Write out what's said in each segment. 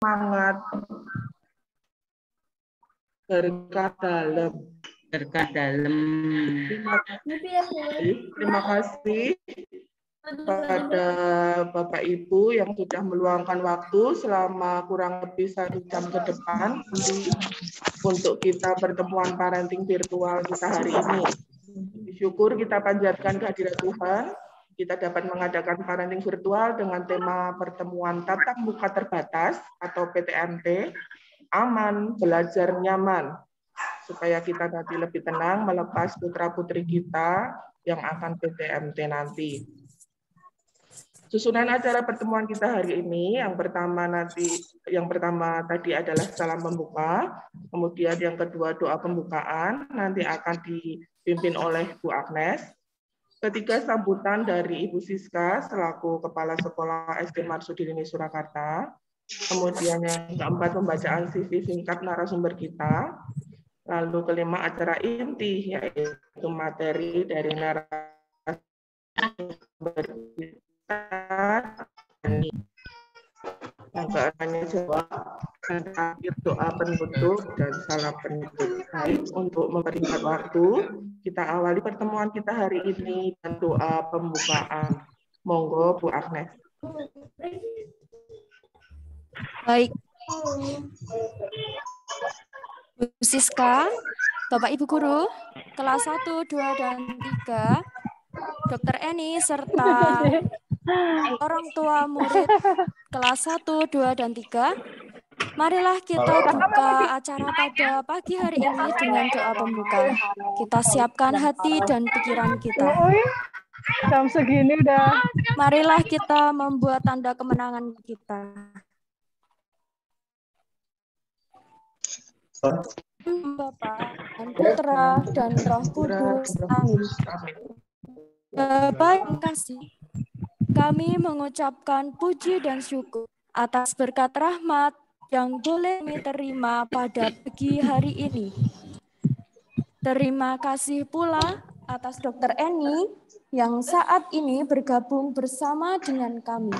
semangat, berkah dalam. Berkah dalam. Terima kasih kepada Bapak Ibu yang sudah meluangkan waktu selama kurang lebih 1 jam ke depan untuk kita pertemuan parenting virtual kita hari ini. Syukur kita panjatkan kehadirat Tuhan, kita dapat mengadakan parenting virtual dengan tema pertemuan tatap muka terbatas atau PTMT, aman, belajar nyaman, supaya kita nanti lebih tenang melepas putra-putri kita yang akan PTMT nanti. Susunan acara pertemuan kita hari ini, yang pertama tadi adalah salam pembuka, kemudian yang kedua doa pembukaan, nanti akan dipimpin oleh Bu Agnes. Ketiga, sambutan dari Ibu Siska selaku Kepala Sekolah SD Marsudirini Surakarta. Kemudian yang keempat, pembacaan CV singkat narasumber kita. Lalu kelima, acara inti, yaitu materi dari narasumber kita. Yang keenamnya jawab, dan terakhir doa penutup dan salam penutup. Baik, untuk mempersingkat waktu, kita awali pertemuan kita hari ini dengan doa pembukaan. Monggo Bu Agnes. Baik. Bu Siska, Bapak Ibu Guru, kelas 1, 2, dan 3, Dr. Eni, serta orang tua murid kelas 1, 2, dan 3, marilah kita buka acara pada pagi hari ini dengan doa pembuka. Kita siapkan hati dan pikiran kita. Jam segini udah. Marilah kita membuat tanda kemenangan kita. Bapa dan Putra dan Roh Kudus. Amin. Bapa yang kasih, kami mengucapkan puji dan syukur atas berkat rahmat yang boleh kami terima pada pagi hari ini. Terima kasih pula atas Dr. Eni yang saat ini bergabung bersama dengan kami.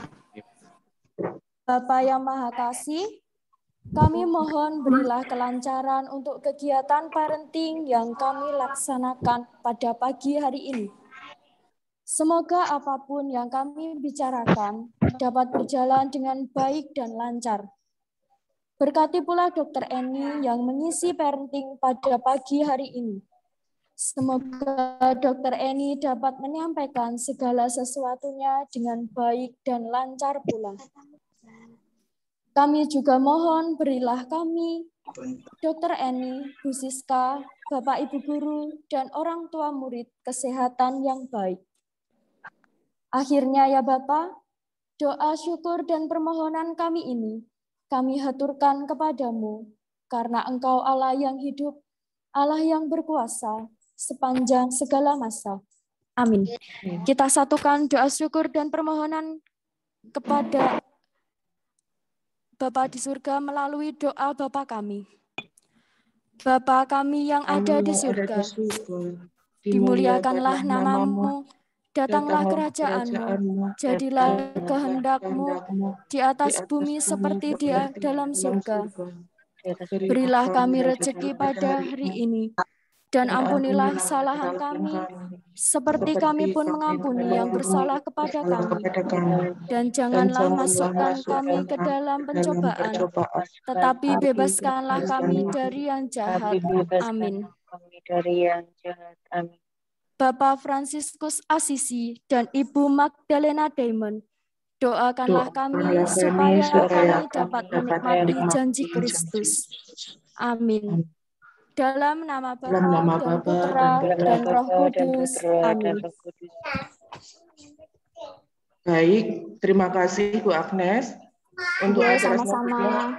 Bapa yang Maha Kasih, kami mohon berilah kelancaran untuk kegiatan parenting yang kami laksanakan pada pagi hari ini. Semoga apapun yang kami bicarakan dapat berjalan dengan baik dan lancar. Berkati pula Dr. Eni yang mengisi parenting pada pagi hari ini. Semoga Dr. Eni dapat menyampaikan segala sesuatunya dengan baik dan lancar pula. Kami juga mohon berilah kami, Dr. Eni, Bu Siska, Bapak Ibu Guru, dan orang tua murid kesehatan yang baik. Akhirnya ya Bapak, doa syukur dan permohonan kami ini kami haturkan kepadamu, karena Engkau Allah yang hidup, Allah yang berkuasa sepanjang segala masa. Amin. Kita satukan doa syukur dan permohonan kepada Bapa di surga melalui doa Bapa kami. Bapa kami yang ada di surga, dimuliakanlah namamu, datanglah kerajaanmu, jadilah kehendakmu di atas bumi seperti di dalam surga. Berilah kami rezeki pada hari ini, dan ampunilah kesalahan kami, seperti kami pun mengampuni yang bersalah kepada kami. Dan janganlah masukkan kami ke dalam pencobaan, tetapi bebaskanlah kami dari yang jahat. Amin. Bapak Fransiskus Asisi dan Ibu Magdalena Diamond, doakanlah kami supaya kami dapat menikmati janji Kristus. Amin. Dalam nama Bapa dan Putra dan Roh Kudus. Amin. Baik, terima kasih Bu Agnes. Untuk acara selanjutnya,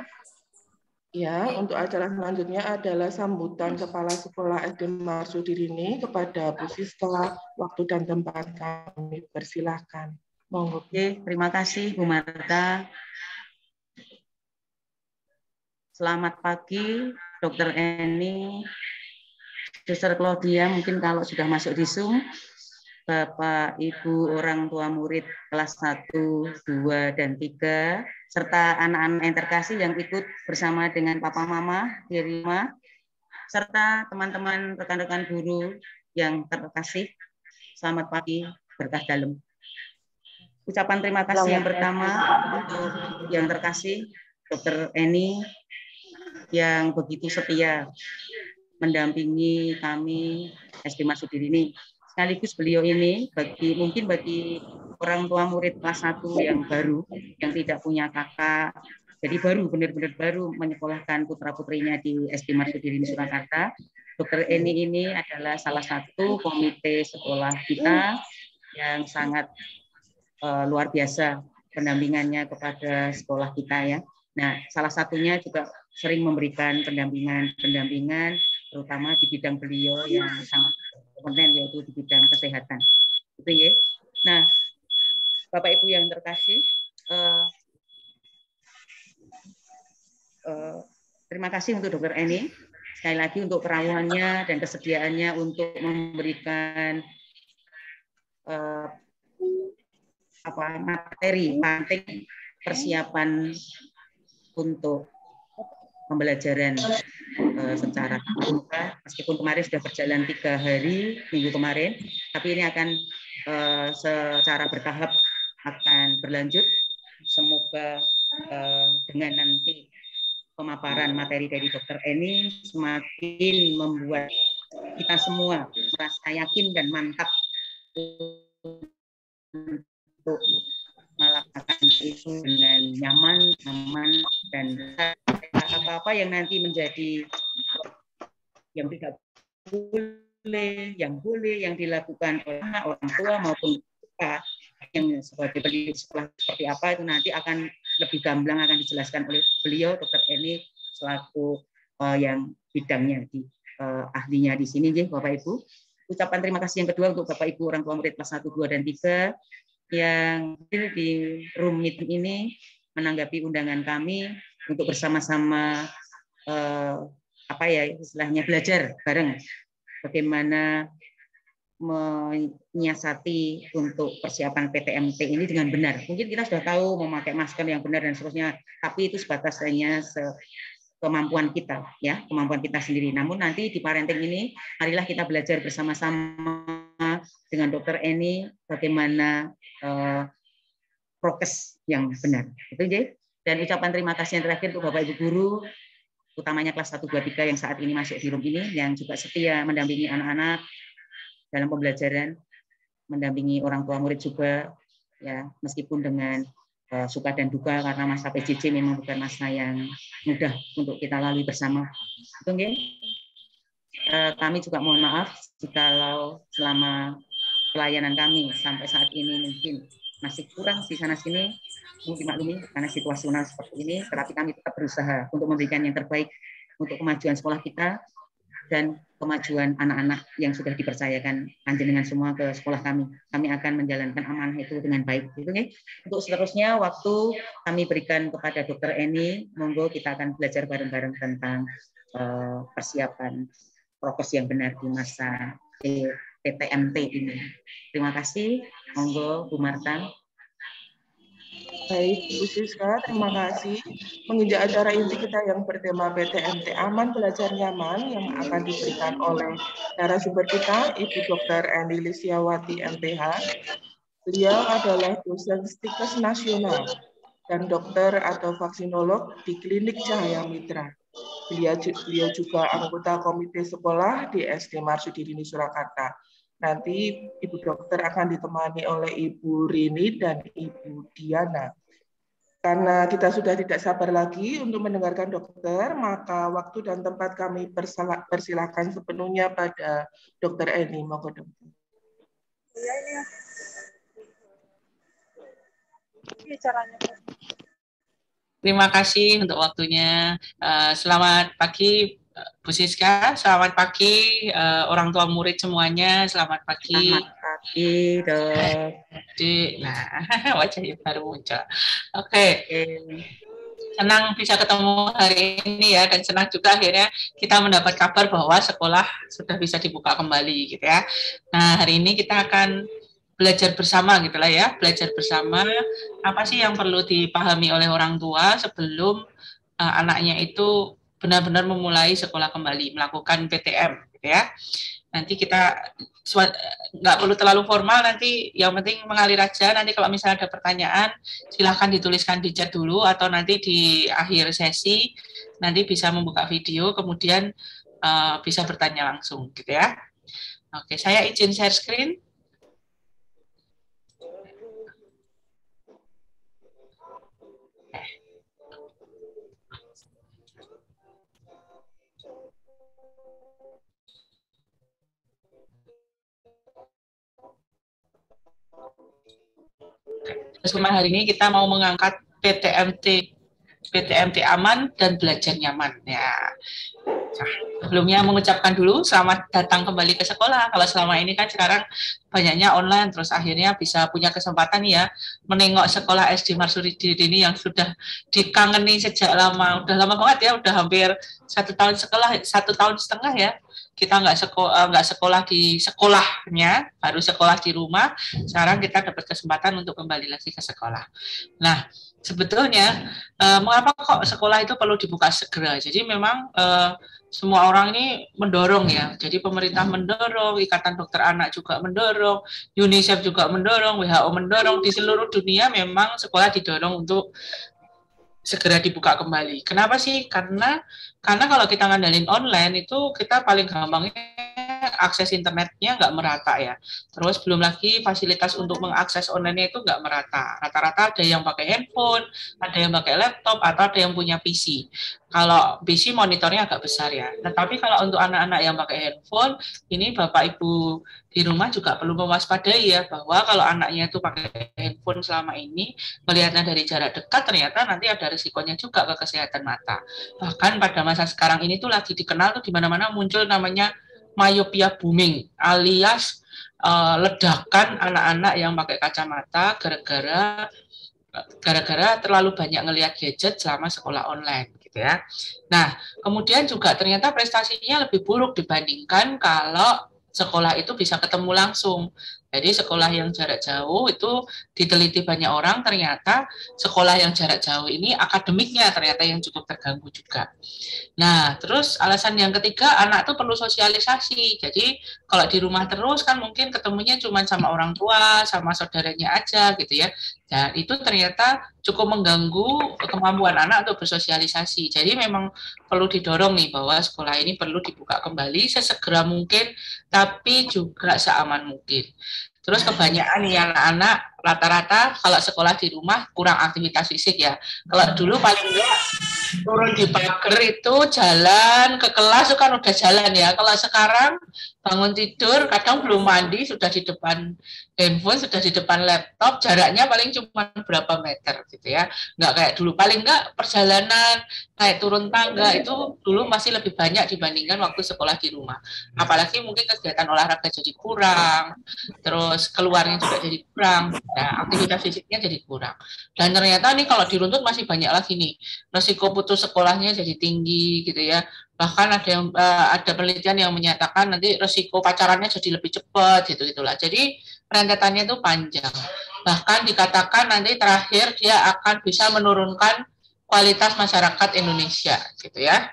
untuk acara selanjutnya adalah sambutan Kepala Sekolah SD Marsudirini kepada Bu Siska. Waktu dan tempat kami persilahkan. Monggo. Oke, terima kasih Bu Marta. Selamat pagi, Dr. Eni, Dr. Claudia, mungkin kalau sudah masuk di Zoom. Bapak, Ibu, orang tua murid kelas 1, 2, dan 3, serta anak-anak yang terkasih yang ikut bersama dengan Papa Mama di rumah, serta teman-teman rekan-rekan guru yang terkasih. Selamat pagi, berkah dalam. Ucapan terima kasih yang pertama untuk yang terkasih, Dr. Eni, yang begitu setia mendampingi kami SD Marsudiri ini. Sekaligus beliau ini mungkin bagi orang tua murid kelas 1 yang baru, yang tidak punya kakak, jadi baru, benar-benar baru menyekolahkan putra-putrinya di SD Marsudiri Surakarta. Dr. Eni ini adalah salah satu komite sekolah kita yang sangat luar biasa pendampingannya kepada sekolah kita ya. Nah, salah satunya juga sering memberikan pendampingan terutama di bidang beliau yang sangat kompeten, yaitu di bidang kesehatan. Itu ya. Nah, Bapak Ibu yang terkasih, terima kasih untuk Dr. Eni sekali lagi untuk kerawannya dan kesediaannya untuk memberikan materi penting persiapan untuk pembelajaran secara tatap muka, meskipun kemarin sudah berjalan 3 hari minggu kemarin, tapi ini akan secara bertahap akan berlanjut. Semoga dengan nanti pemaparan materi dari Dr. Eni semakin membuat kita semua merasa yakin dan mantap untuk melakukan itu dengan nyaman, aman, dan apa-apa yang nanti menjadi yang tidak boleh, yang dilakukan oleh orang tua maupun kita yang sebagai pendidik sekolah seperti apa itu nanti akan lebih gamblang akan dijelaskan oleh beliau Dr. Eni selaku yang bidangnya di ahlinya di sini, Bapak Ibu. Ucapan terima kasih yang kedua untuk Bapak Ibu orang tua murid kelas 1, 2, dan 3 yang di room meeting ini menanggapi undangan kami untuk bersama-sama istilahnya belajar bareng bagaimana menyiasati untuk persiapan PTMT ini dengan benar. Mungkin kita sudah tahu memakai masker yang benar dan seterusnya, tapi itu sebatas hanya kemampuan kita, ya, kemampuan kita sendiri. Namun nanti di parenting ini, marilah kita belajar bersama-sama dengan Dr. Eni bagaimana prokes yang benar. Itu ya. Dan ucapan terima kasih yang terakhir untuk Bapak Ibu guru, utamanya kelas 1, 2, 3 yang saat ini masuk di room ini, yang juga setia mendampingi anak-anak dalam pembelajaran, mendampingi orang tua murid juga, ya, meskipun dengan suka dan duka karena masa PJJ memang bukan masa yang mudah untuk kita lalui bersama. Itu ya. Kami juga mohon maaf jikalau selama pelayanan kami sampai saat ini mungkin masih kurang di sana sini, mungkin maklumi karena situasional seperti ini, tetapi kami tetap berusaha untuk memberikan yang terbaik untuk kemajuan sekolah kita dan kemajuan anak-anak yang sudah dipercayakan panjenengan semua ke sekolah kami. Kami akan menjalankan amanah itu dengan baik. Gitu, ya. Untuk seterusnya waktu kami berikan kepada Dr. Eni, monggo kita akan belajar bareng-bareng tentang persiapan prokes yang benar di masa PTMT ini. Terima kasih. Monggo Bu Marta. Baik, Bu Siska, terima kasih. Menginjak acara inti kita yang bertema PTMT Aman Belajar Nyaman yang akan diberikan oleh narasumber kita, Ibu Dr. Eni Lisiawati, MPH. Beliau adalah dosen Stikes Nasional dan dokter atau vaksinolog di Klinik Cahaya Mitra. Beliau juga anggota komite sekolah di SD Marsudiri Surakarta. Nanti Ibu Dokter akan ditemani oleh Ibu Rini dan Ibu Diana. Karena kita sudah tidak sabar lagi untuk mendengarkan dokter, maka waktu dan tempat kami persilakan sepenuhnya pada Dokter Eni. Monggo dokter. Terima kasih untuk waktunya. Selamat pagi Bu Siska, selamat pagi orang tua murid semuanya, selamat pagi. Selamat pagi, Dok. Nah, wajahnya baru muncul. Oke. senang bisa ketemu hari ini ya, dan senang juga akhirnya kita mendapat kabar bahwa sekolah sudah bisa dibuka kembali gitu ya. Nah, hari ini kita akan belajar bersama gitu lah ya, belajar bersama apa sih yang perlu dipahami oleh orang tua sebelum anaknya itu benar-benar memulai sekolah kembali, melakukan PTM gitu ya. Nanti kita nggak perlu terlalu formal, nanti yang penting mengalir aja. Nanti kalau misalnya ada pertanyaan silahkan dituliskan di chat dulu, atau nanti di akhir sesi nanti bisa membuka video kemudian bisa bertanya langsung gitu ya. Oke, saya izin share screen. Kesempatan hari ini kita mau mengangkat PTMT aman dan belajar nyaman ya. Nah, sebelumnya mengucapkan dulu selamat datang kembali ke sekolah. Kalau selama ini kan sekarang banyaknya online, terus akhirnya bisa punya kesempatan ya menengok sekolah SD Marsudi ini yang sudah dikangeni sejak lama, udah lama banget ya, udah hampir 1 tahun sekolah, 1,5 tahun ya. Kita nggak sekolah di sekolahnya, baru sekolah di rumah. Sekarang kita dapat kesempatan untuk kembali lagi ke sekolah. Nah, sebetulnya mengapa kok sekolah itu perlu dibuka segera? Jadi memang semua orang ini mendorong ya. Jadi pemerintah mendorong, Ikatan Dokter Anak juga mendorong, UNICEF juga mendorong, WHO mendorong, di seluruh dunia memang sekolah didorong untuk segera dibuka kembali. Kenapa sih? Karena kalau kita ngandalin online itu kita paling gampangnya akses internetnya nggak merata ya. Terus belum lagi fasilitas untuk mengakses online itu nggak merata. Rata-rata ada yang pakai handphone, ada yang pakai laptop, atau ada yang punya PC. Kalau PC monitornya agak besar ya. Tetapi kalau untuk anak-anak yang pakai handphone, ini Bapak Ibu di rumah juga perlu mewaspadai ya, bahwa kalau anaknya itu pakai handphone selama ini, melihatnya dari jarak dekat, ternyata nanti ada risikonya juga ke kesehatan mata. Bahkan pada masa sekarang ini tuh lagi dikenal tuh di mana-mana muncul namanya myopia booming, alias ledakan anak-anak yang pakai kacamata gara-gara terlalu banyak ngelihat gadget selama sekolah online gitu ya. Nah, kemudian juga ternyata prestasinya lebih buruk dibandingkan kalau sekolah itu bisa ketemu langsung. Jadi sekolah yang jarak jauh itu diteliti banyak orang, ternyata sekolah yang jarak jauh ini akademiknya ternyata yang cukup terganggu juga. Nah, terus alasan yang ketiga, anak itu perlu sosialisasi. Jadi kalau di rumah terus kan mungkin ketemunya cuma sama orang tua, sama saudaranya aja gitu ya. Dan itu ternyata cukup mengganggu kemampuan anak untuk bersosialisasi. Jadi memang perlu didorong nih bahwa sekolah ini perlu dibuka kembali sesegera mungkin, tapi juga seaman mungkin. Terus kebanyakan nih anak-anak rata-rata kalau sekolah di rumah kurang aktivitas fisik ya. Kalau dulu paling enggak turun di pagar itu jalan ke kelas itu kan udah jalan ya. Kalau sekarang bangun tidur kadang belum mandi sudah di depan handphone, sudah di depan laptop, jaraknya paling cuma berapa meter gitu ya. Nggak kayak dulu, paling nggak perjalanan naik turun tangga itu dulu masih lebih banyak dibandingkan waktu sekolah di rumah. Apalagi mungkin kegiatan olahraga jadi kurang, terus keluarnya juga jadi kurang, nah, aktivitas fisiknya jadi kurang. Dan ternyata nih kalau diruntut masih banyak lagi nih, resiko putus sekolahnya jadi tinggi gitu ya. Bahkan ada penelitian yang menyatakan nanti resiko pacarannya jadi lebih cepat gitu gitulah. Jadi rentetannya itu panjang. Bahkan dikatakan nanti terakhir dia akan bisa menurunkan kualitas masyarakat Indonesia gitu ya.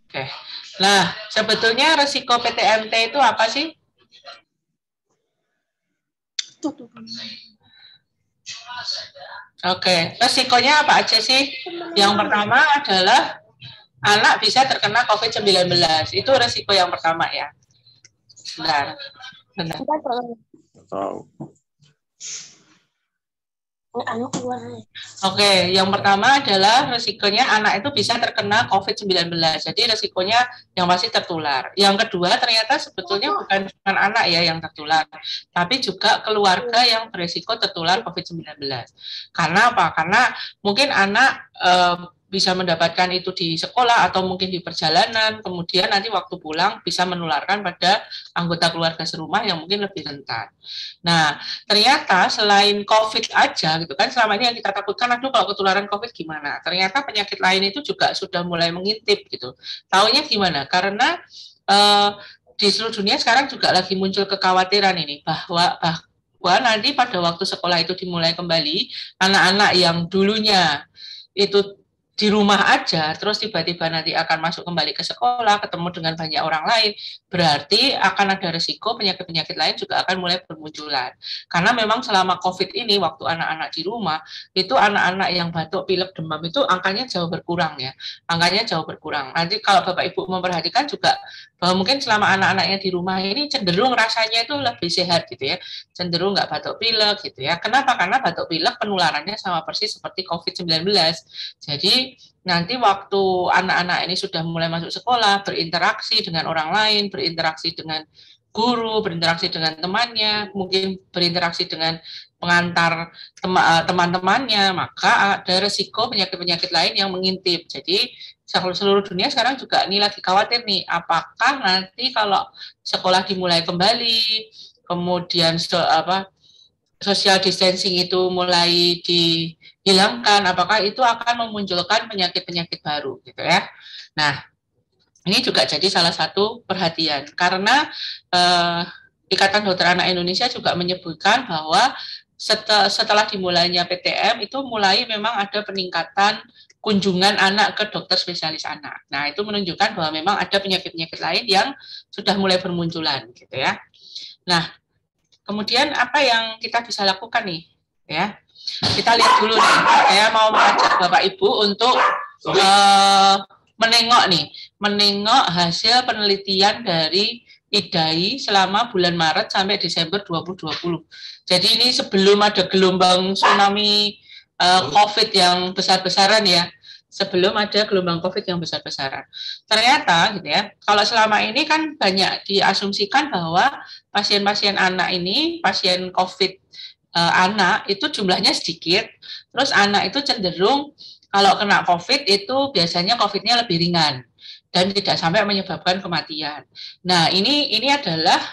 Oke. Nah, sebetulnya resiko PTMT itu apa sih? Oke, resikonya apa aja sih? Yang pertama adalah anak bisa terkena COVID-19. Itu resiko yang pertama ya. Benar. Oke, yang pertama adalah resikonya anak itu bisa terkena COVID-19. Jadi resikonya yang pasti tertular. Yang kedua ternyata sebetulnya bukan cuma anak ya yang tertular, tapi juga keluarga yang beresiko tertular COVID-19. Karena apa? Karena mungkin anak bisa mendapatkan itu di sekolah atau mungkin di perjalanan, kemudian nanti waktu pulang bisa menularkan pada anggota keluarga serumah yang mungkin lebih rentan. Nah, ternyata selain COVID aja gitu kan, selama ini yang kita takutkan, aduh kalau ketularan COVID gimana? Ternyata penyakit lain itu juga sudah mulai mengintip gitu. Taunya gimana? Karena di seluruh dunia sekarang juga lagi muncul kekhawatiran ini bahwa nanti pada waktu sekolah itu dimulai kembali, anak-anak yang dulunya itu di rumah aja, terus tiba-tiba nanti akan masuk kembali ke sekolah, ketemu dengan banyak orang lain, berarti akan ada resiko penyakit-penyakit lain juga akan mulai bermunculan. Karena memang selama COVID ini, waktu anak-anak di rumah, itu anak-anak yang batuk, pilek, demam itu angkanya jauh berkurang ya, angkanya jauh berkurang. Nanti kalau Bapak Ibu memperhatikan juga, bahwa mungkin selama anak-anaknya di rumah ini cenderung rasanya itu lebih sehat gitu ya, cenderung nggak batuk pilek gitu ya. Kenapa? Karena batuk pilek penularannya sama persis seperti COVID-19. Jadi nanti waktu anak-anak ini sudah mulai masuk sekolah, berinteraksi dengan orang lain, berinteraksi dengan guru, berinteraksi dengan temannya, mungkin berinteraksi dengan pengantar teman-temannya, maka ada resiko penyakit-penyakit lain yang mengintip. Jadi seluruh dunia sekarang juga ini lagi khawatir nih, apakah nanti kalau sekolah dimulai kembali, kemudian social distancing itu mulai dihilangkan, apakah itu akan memunculkan penyakit-penyakit baru gitu ya. Nah, ini juga jadi salah satu perhatian karena Ikatan Dokter Anak Indonesia juga menyebutkan bahwa setelah dimulainya PTM itu mulai memang ada peningkatan kunjungan anak ke dokter spesialis anak. Nah, itu menunjukkan bahwa memang ada penyakit-penyakit lain yang sudah mulai bermunculan gitu ya. Nah, kemudian apa yang kita bisa lakukan nih ya? Kita lihat dulu nih. Saya mau mengajak Bapak Ibu untuk menengok hasil penelitian dari IDAI selama bulan Maret sampai Desember 2020. Jadi ini sebelum ada gelombang tsunami COVID yang besar-besaran ya, sebelum ada gelombang COVID yang besar-besaran. Ternyata gitu ya, kalau selama ini kan banyak diasumsikan bahwa pasien-pasien anak ini, pasien COVID anak itu jumlahnya sedikit, terus anak itu cenderung kalau kena COVID itu biasanya COVID-nya lebih ringan dan tidak sampai menyebabkan kematian. Nah, ini adalah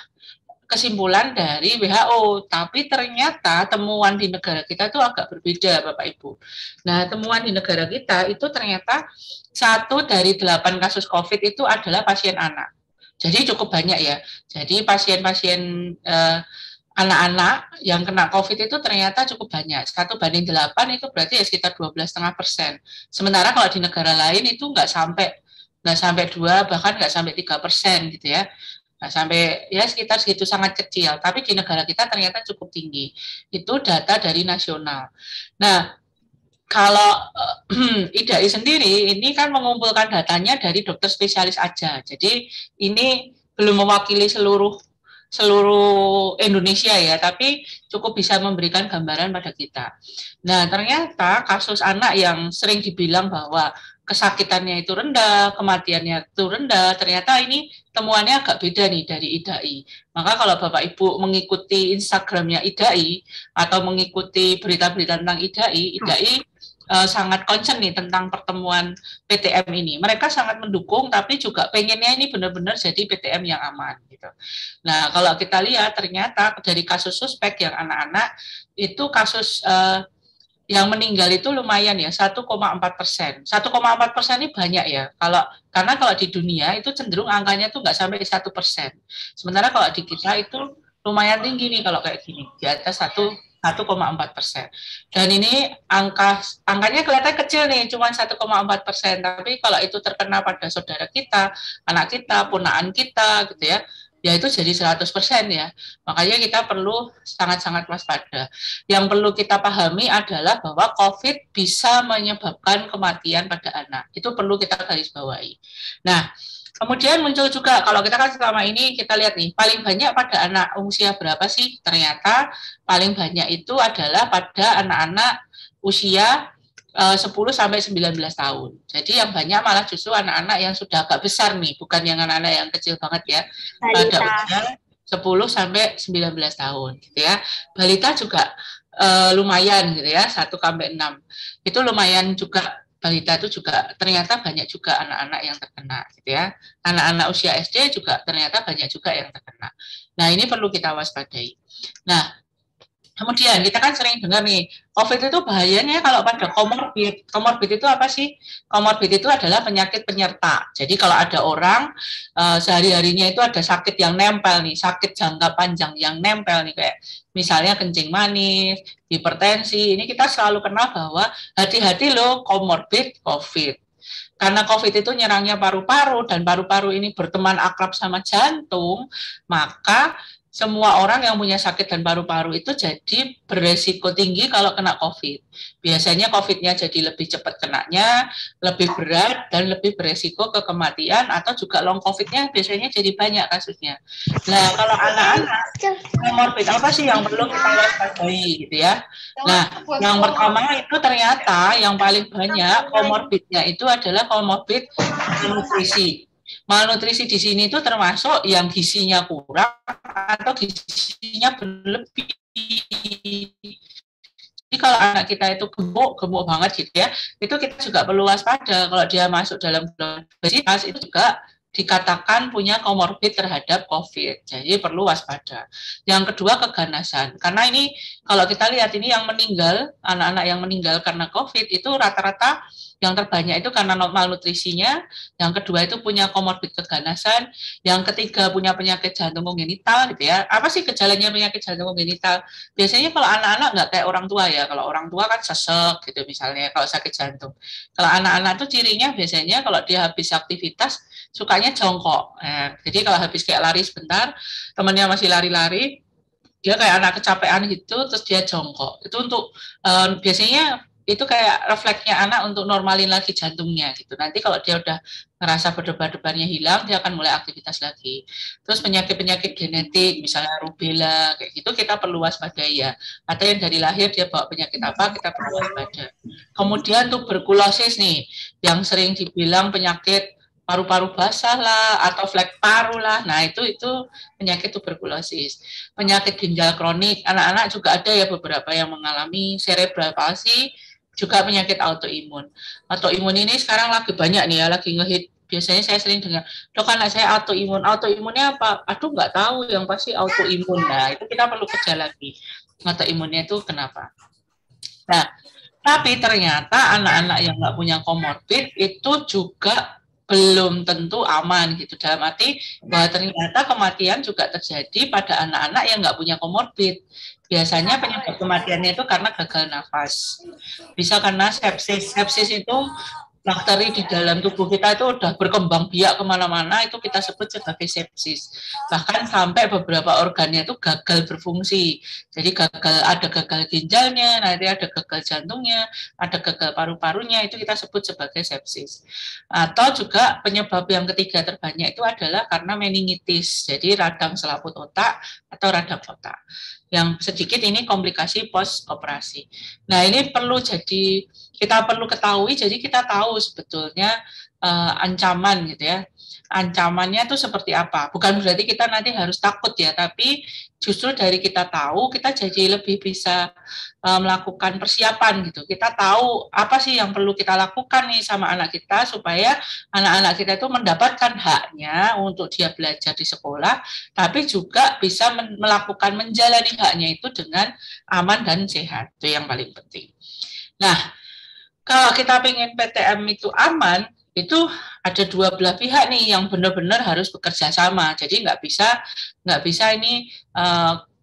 kesimpulan dari WHO, tapi ternyata temuan di negara kita itu agak berbeda, Bapak Ibu. Nah, temuan di negara kita itu ternyata 1 dari 8 kasus COVID itu adalah pasien anak. Jadi cukup banyak ya. Jadi pasien-pasien anak-anak yang kena COVID itu ternyata cukup banyak. 1 banding 8 itu berarti ya sekitar 12,5%. Sementara kalau di negara lain itu nggak sampai 2, bahkan nggak sampai 3% gitu ya. Nah, sampai ya sekitar segitu, sangat kecil, tapi di negara kita ternyata cukup tinggi. Itu data dari nasional. Nah, kalau IDAI sendiri ini kan mengumpulkan datanya dari dokter spesialis aja. Jadi ini belum mewakili seluruh Indonesia ya, tapi cukup bisa memberikan gambaran pada kita. Nah, ternyata kasus anak yang sering dibilang bahwa kesakitannya itu rendah, kematiannya itu rendah, ternyata ini temuannya agak beda nih dari IDAI. Maka kalau Bapak Ibu mengikuti Instagramnya IDAI atau mengikuti berita-berita tentang IDAI sangat concern nih tentang pertemuan PTM ini. Mereka sangat mendukung, tapi juga pengennya ini benar-benar jadi PTM yang aman gitu. Nah, kalau kita lihat ternyata dari kasus suspek yang anak-anak itu kasus yang meninggal itu lumayan ya, 1,4%. 1,4% ini banyak ya. Karena kalau di dunia itu cenderung angkanya tuh nggak sampai 1%. Sementara kalau di kita itu lumayan tinggi nih kalau kayak gini, di atas 1,4%. Dan ini angkanya kelihatan kecil nih, cuma 1,4%. Tapi kalau itu terkena pada saudara kita, anak kita, ponakan kita gitu ya, ya itu jadi 100% ya. Makanya kita perlu sangat-sangat waspada. Yang perlu kita pahami adalah bahwa COVID bisa menyebabkan kematian pada anak. Itu perlu kita garis bawahi. Nah, kemudian muncul juga, kalau kita kan selama ini kita lihat nih, paling banyak pada anak usia berapa sih? Ternyata paling banyak itu adalah pada anak-anak usia 10 sampai 19 tahun. Jadi yang banyak malah justru anak-anak yang sudah agak besar nih, bukan yang anak-anak yang kecil banget ya. Pada usia 10 sampai 19 tahun gitu ya. Balita juga lumayan gitu ya, 1 sampai 6. Itu lumayan juga balita itu juga ternyata banyak juga anak-anak yang terkena, gitu ya. Anak-anak usia SD juga ternyata banyak juga yang terkena. Nah, ini perlu kita waspadai. Nah, kemudian kita kan sering dengar nih, COVID itu bahayanya kalau pada komorbid. Komorbid itu apa sih? Komorbid itu adalah penyakit penyerta. Jadi kalau ada orang sehari-harinya itu ada sakit yang nempel nih, sakit jangka panjang yang nempel nih, kayak misalnya kencing manis, hipertensi, ini kita selalu kenal bahwa hati-hati loh komorbid COVID. Karena COVID itu nyerangnya paru-paru dan paru-paru ini berteman akrab sama jantung, maka semua orang yang punya sakit dan paru-paru itu jadi beresiko tinggi kalau kena COVID. Biasanya COVID-nya jadi lebih cepat kenanya, lebih berat, dan lebih beresiko ke kematian, atau juga long COVID-nya biasanya jadi banyak kasusnya. Nah, kalau anak-anak, komorbid apa sih yang perlu kita waspadai gitu ya? Nah, yang pertama itu ternyata yang paling banyak komorbidnya itu adalah komorbid malnutrisi. Malnutrisi di sini itu termasuk yang gizinya kurang atau gizinya berlebih. Jadi kalau anak kita itu gemuk banget gitu ya, itu kita juga perlu waspada. Kalau dia masuk dalam obesitas itu juga dikatakan punya komorbid terhadap COVID. Jadi perlu waspada. Yang kedua keganasan. Karena ini kalau kita lihat ini yang meninggal, anak-anak yang meninggal karena COVID itu rata-rata yang terbanyak itu karena malnutrisinya, yang kedua itu punya komorbid keganasan, yang ketiga punya penyakit jantung kongenital gitu ya. Apa sih gejalanya penyakit jantung kongenital? Biasanya kalau anak-anak nggak kayak orang tua ya, kalau orang tua kan sesek gitu misalnya kalau sakit jantung. Kalau anak-anak tuh cirinya biasanya kalau dia habis aktivitas sukanya jongkok. Nah, jadi kalau habis kayak lari sebentar, temannya masih lari-lari, dia kayak anak kecapean gitu, terus dia jongkok. Itu untuk biasanya itu kayak refleksnya anak untuk normalin lagi jantungnya gitu. Nanti kalau dia udah ngerasa berdebar-debarnya hilang, dia akan mulai aktivitas lagi. Terus penyakit-penyakit genetik, misalnya rubella, kayak gitu kita perlu waspadai ya. Atau yang dari lahir dia bawa penyakit apa, kita perlu waspada. Kemudian tuberkulosis nih, yang sering dibilang penyakit paru-paru basah lah, atau flek paru lah. Nah, itu penyakit tuberkulosis. Penyakit ginjal kronik, anak-anak juga ada ya beberapa yang mengalami cerebral palsy, juga penyakit autoimun. Autoimun ini sekarang lagi banyak nih ya, lagi ngehit. Biasanya saya sering dengar, dok anak saya autoimun. Autoimunnya apa? Aduh nggak tahu, yang pasti autoimun. Nah, itu kita perlu kerja lagi. Autoimunnya itu kenapa? Nah, tapi ternyata anak-anak yang nggak punya komorbid itu juga belum tentu aman gitu. Dalam arti bahwa ternyata kematian juga terjadi pada anak-anak yang nggak punya komorbid. Biasanya penyebab kematiannya itu karena gagal nafas. Bisa karena sepsis. Sepsis itu bakteri di dalam tubuh kita itu udah berkembang biak kemana-mana, itu kita sebut sebagai sepsis. Bahkan sampai beberapa organnya itu gagal berfungsi. Jadi ada gagal ginjalnya, nanti ada gagal jantungnya, ada gagal paru-parunya, itu kita sebut sebagai sepsis. Atau juga penyebab yang ketiga terbanyak itu adalah karena meningitis, jadi radang selaput otak atau radang otak. Yang sedikit ini komplikasi post operasi. Nah, ini kita perlu ketahui, jadi kita tahu sebetulnya ancaman gitu ya. Ancamannya itu seperti apa? Bukan berarti kita nanti harus takut ya, tapi justru dari kita tahu, kita jadi lebih bisa melakukan persiapan gitu. Kita tahu apa sih yang perlu kita lakukan nih sama anak kita supaya anak-anak kita itu mendapatkan haknya untuk dia belajar di sekolah, tapi juga bisa melakukan menjalani haknya itu dengan aman dan sehat. Itu yang paling penting. Nah, kalau kita pengen PTM itu aman, itu ada dua belah pihak nih yang benar-benar harus bekerja sama. Jadi nggak bisa ini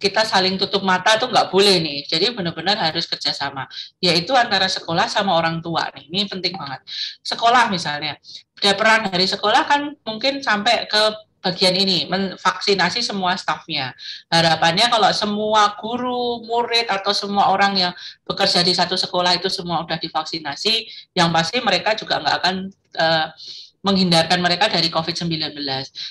kita saling tutup mata tuh nggak boleh nih. Jadi benar-benar harus kerjasama, yaitu antara sekolah sama orang tua nih. Ini penting banget. Sekolah misalnya, peran dari sekolah kan mungkin sampai ke bagian ini, vaksinasi semua stafnya. Harapannya kalau semua guru, murid, atau semua orang yang bekerja di satu sekolah itu semua udah divaksinasi, yang pasti mereka juga nggak akan menghindarkan mereka dari COVID-19.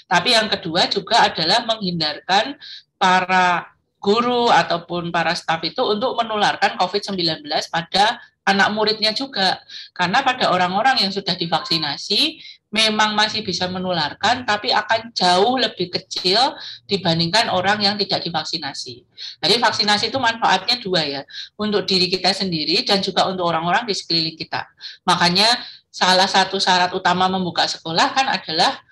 Tapi yang kedua juga adalah menghindarkan para guru ataupun para staf itu untuk menularkan COVID-19 pada anak muridnya juga. Karena pada orang-orang yang sudah divaksinasi memang masih bisa menularkan, tapi akan jauh lebih kecil dibandingkan orang yang tidak divaksinasi. Jadi vaksinasi itu manfaatnya dua ya, untuk diri kita sendiri dan juga untuk orang-orang di sekeliling kita. Makanya salah satu syarat utama membuka sekolah kan adalah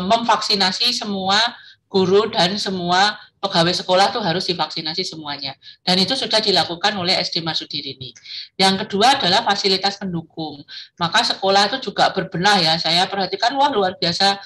memvaksinasi semua guru dan semua pegawai sekolah tuh harus divaksinasi semuanya. Dan itu sudah dilakukan oleh SD Marsudirini. Yang kedua adalah fasilitas pendukung. Maka sekolah itu juga berbenah ya. Saya perhatikan, wah luar biasa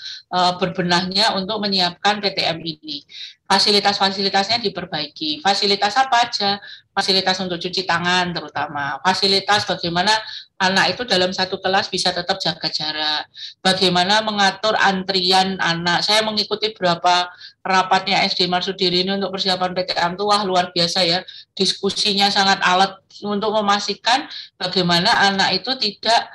berbenahnya untuk menyiapkan PTM ini. Fasilitas-fasilitasnya diperbaiki. Fasilitas apa aja? Fasilitas untuk cuci tangan terutama. Fasilitas bagaimana anak itu dalam satu kelas bisa tetap jaga jarak. Bagaimana mengatur antrian anak. Saya mengikuti berapa rapatnya SD Marsudirini untuk persiapan PTM itu, wah luar biasa ya. Diskusinya sangat alot untuk memastikan bagaimana anak itu tidak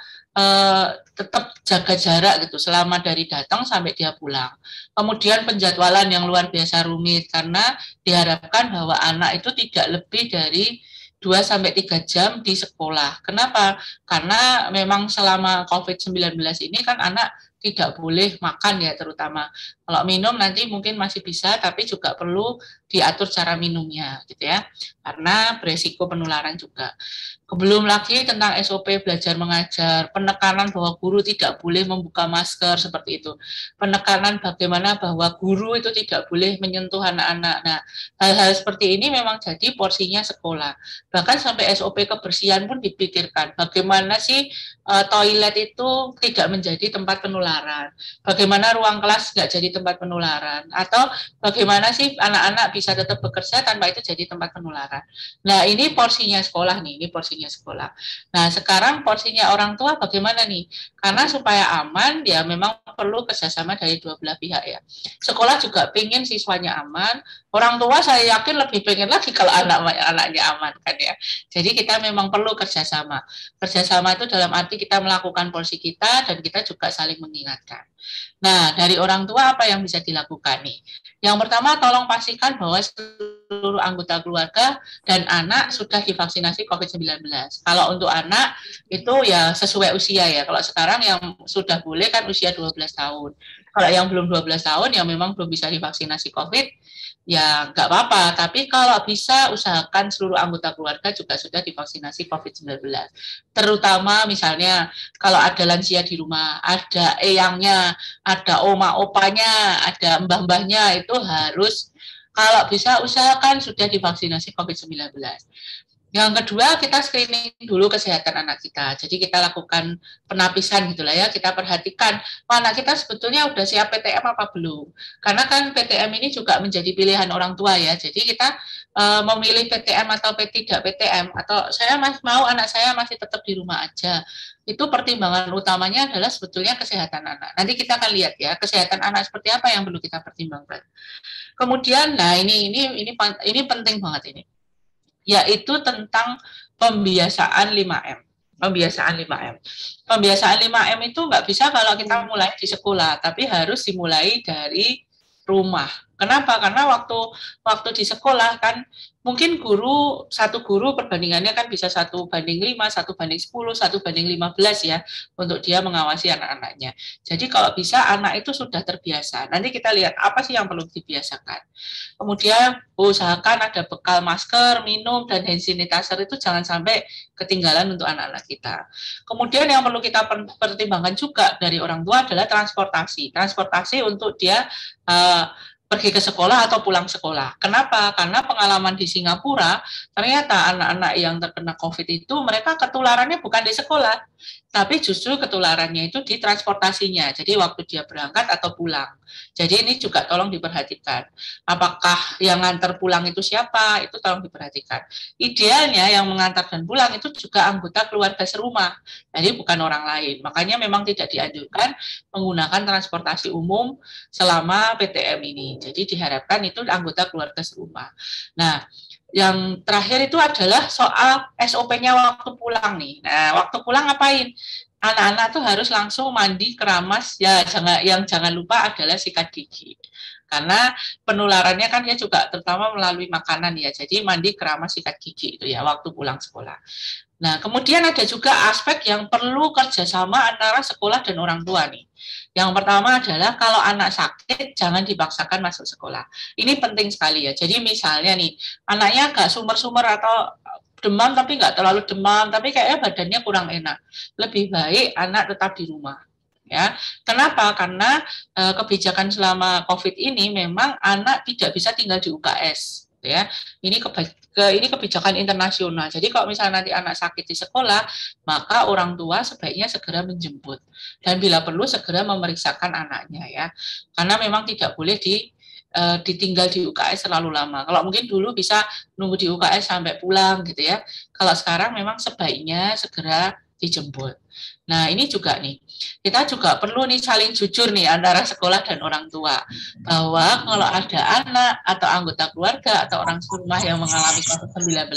tetap jaga jarak gitu selama dari datang sampai dia pulang. Kemudian penjadwalan yang luar biasa rumit karena diharapkan bahwa anak itu tidak lebih dari 2-3 jam di sekolah. Kenapa? Karena memang selama COVID-19 ini kan anak tidak boleh makan ya terutama. Kalau minum nanti mungkin masih bisa, tapi juga perlu diatur cara minumnya gitu ya. Karena beresiko penularan juga. Belum lagi tentang SOP belajar mengajar, penekanan bahwa guru tidak boleh membuka masker seperti itu. Penekanan bagaimana bahwa guru itu tidak boleh menyentuh anak-anak. Nah, hal-hal seperti ini memang jadi porsinya sekolah. Bahkan sampai SOP kebersihan pun dipikirkan. Bagaimana sih toilet itu tidak menjadi tempat penularan. Bagaimana ruang kelas tidak jadi tempat penularan. Atau bagaimana sih anak-anak bisa tetap bekerja tanpa itu jadi tempat penularan. Nah, ini porsinya sekolah nih, ini porsinya sekolah. Nah, sekarang porsinya orang tua bagaimana nih? Karena supaya aman, ya memang perlu kerjasama dari dua belah pihak ya. Sekolah juga pengen siswanya aman, orang tua saya yakin lebih pengen lagi kalau anak-anaknya aman kan ya. Jadi kita memang perlu kerjasama. Kerjasama itu dalam arti kita melakukan porsi kita dan kita juga saling mengingatkan. Nah, dari orang tua apa yang bisa dilakukan nih? Yang pertama, tolong pastikan bahwa seluruh anggota keluarga dan anak sudah divaksinasi COVID-19. Kalau untuk anak, itu ya sesuai usia ya. Kalau sekarang yang sudah boleh kan usia 12 tahun. Kalau yang belum 12 tahun, yang memang belum bisa divaksinasi COVID, ya nggak apa-apa. Tapi kalau bisa, usahakan seluruh anggota keluarga juga sudah divaksinasi COVID-19. Terutama misalnya, kalau ada lansia di rumah, ada eyangnya, ada oma opanya, ada mbah-mbahnya, itu harus kalau bisa usahakan sudah divaksinasi COVID-19. Yang kedua, kita screening dulu kesehatan anak kita. Jadi kita lakukan penapisan gitulah ya, kita perhatikan anak kita sebetulnya udah siap PTM apa belum. Karena kan PTM ini juga menjadi pilihan orang tua ya. Jadi kita memilih PTM atau tidak PTM, atau saya mau anak saya masih tetap di rumah aja. Itu pertimbangan utamanya adalah sebetulnya kesehatan anak. Nanti kita akan lihat ya, kesehatan anak seperti apa yang perlu kita pertimbangkan. Kemudian, nah ini penting banget ini, yaitu tentang pembiasaan 5M. Pembiasaan 5M. Pembiasaan 5M itu nggak bisa kalau kita mulai di sekolah, tapi harus dimulai dari rumah. Kenapa? Karena waktu di sekolah kan mungkin satu guru perbandingannya kan bisa 1:5, 1:10, 1:15 ya untuk dia mengawasi anak-anaknya. Jadi kalau bisa anak itu sudah terbiasa. Nanti kita lihat apa sih yang perlu dibiasakan. Kemudian usahakan ada bekal masker, minum, dan hand sanitizer itu jangan sampai ketinggalan untuk anak-anak kita. Kemudian yang perlu kita pertimbangkan juga dari orang tua adalah transportasi. Transportasi untuk dia pergi ke sekolah atau pulang sekolah. Kenapa? Karena pengalaman di Singapura, ternyata anak-anak yang terkena COVID itu mereka ketularannya bukan di sekolah, tapi justru ketularannya itu di transportasinya. Jadi waktu dia berangkat atau pulang. Jadi ini juga tolong diperhatikan. Apakah yang ngantar pulang itu siapa? Itu tolong diperhatikan. Idealnya yang mengantar dan pulang itu juga anggota keluarga serumah. Jadi bukan orang lain. Makanya memang tidak dianjurkan menggunakan transportasi umum selama PTM ini. Jadi diharapkan itu anggota keluarga serumah. Nah, yang terakhir itu adalah soal SOP-nya waktu pulang nih. Nah, waktu pulang ngapain? Anak-anak tuh harus langsung mandi, keramas, ya jangan lupa adalah sikat gigi. Karena penularannya kan dia juga terutama melalui makanan ya. Jadi mandi, keramas, sikat gigi itu ya waktu pulang sekolah. Nah, kemudian ada juga aspek yang perlu kerjasama antara sekolah dan orang tua nih. Yang pertama adalah kalau anak sakit, jangan dipaksakan masuk sekolah. Ini penting sekali ya. Jadi misalnya nih, anaknya agak sumer-sumer atau demam tapi nggak terlalu demam, tapi kayaknya badannya kurang enak. Lebih baik anak tetap di rumah. Ya, kenapa? Karena kebijakan selama COVID ini memang anak tidak bisa tinggal di UKS. Ya, ini kebijakan internasional. Jadi kalau misalnya nanti anak sakit di sekolah, maka orang tua sebaiknya segera menjemput dan bila perlu segera memeriksakan anaknya ya, karena memang tidak boleh ditinggal di UKS terlalu lama. Kalau mungkin dulu bisa nunggu di UKS sampai pulang gitu ya. Kalau sekarang memang sebaiknya segera dijemput. Nah, ini juga nih, kita juga perlu nih saling jujur nih antara sekolah dan orang tua, bahwa kalau ada anak atau anggota keluarga atau orang serumah yang mengalami COVID-19,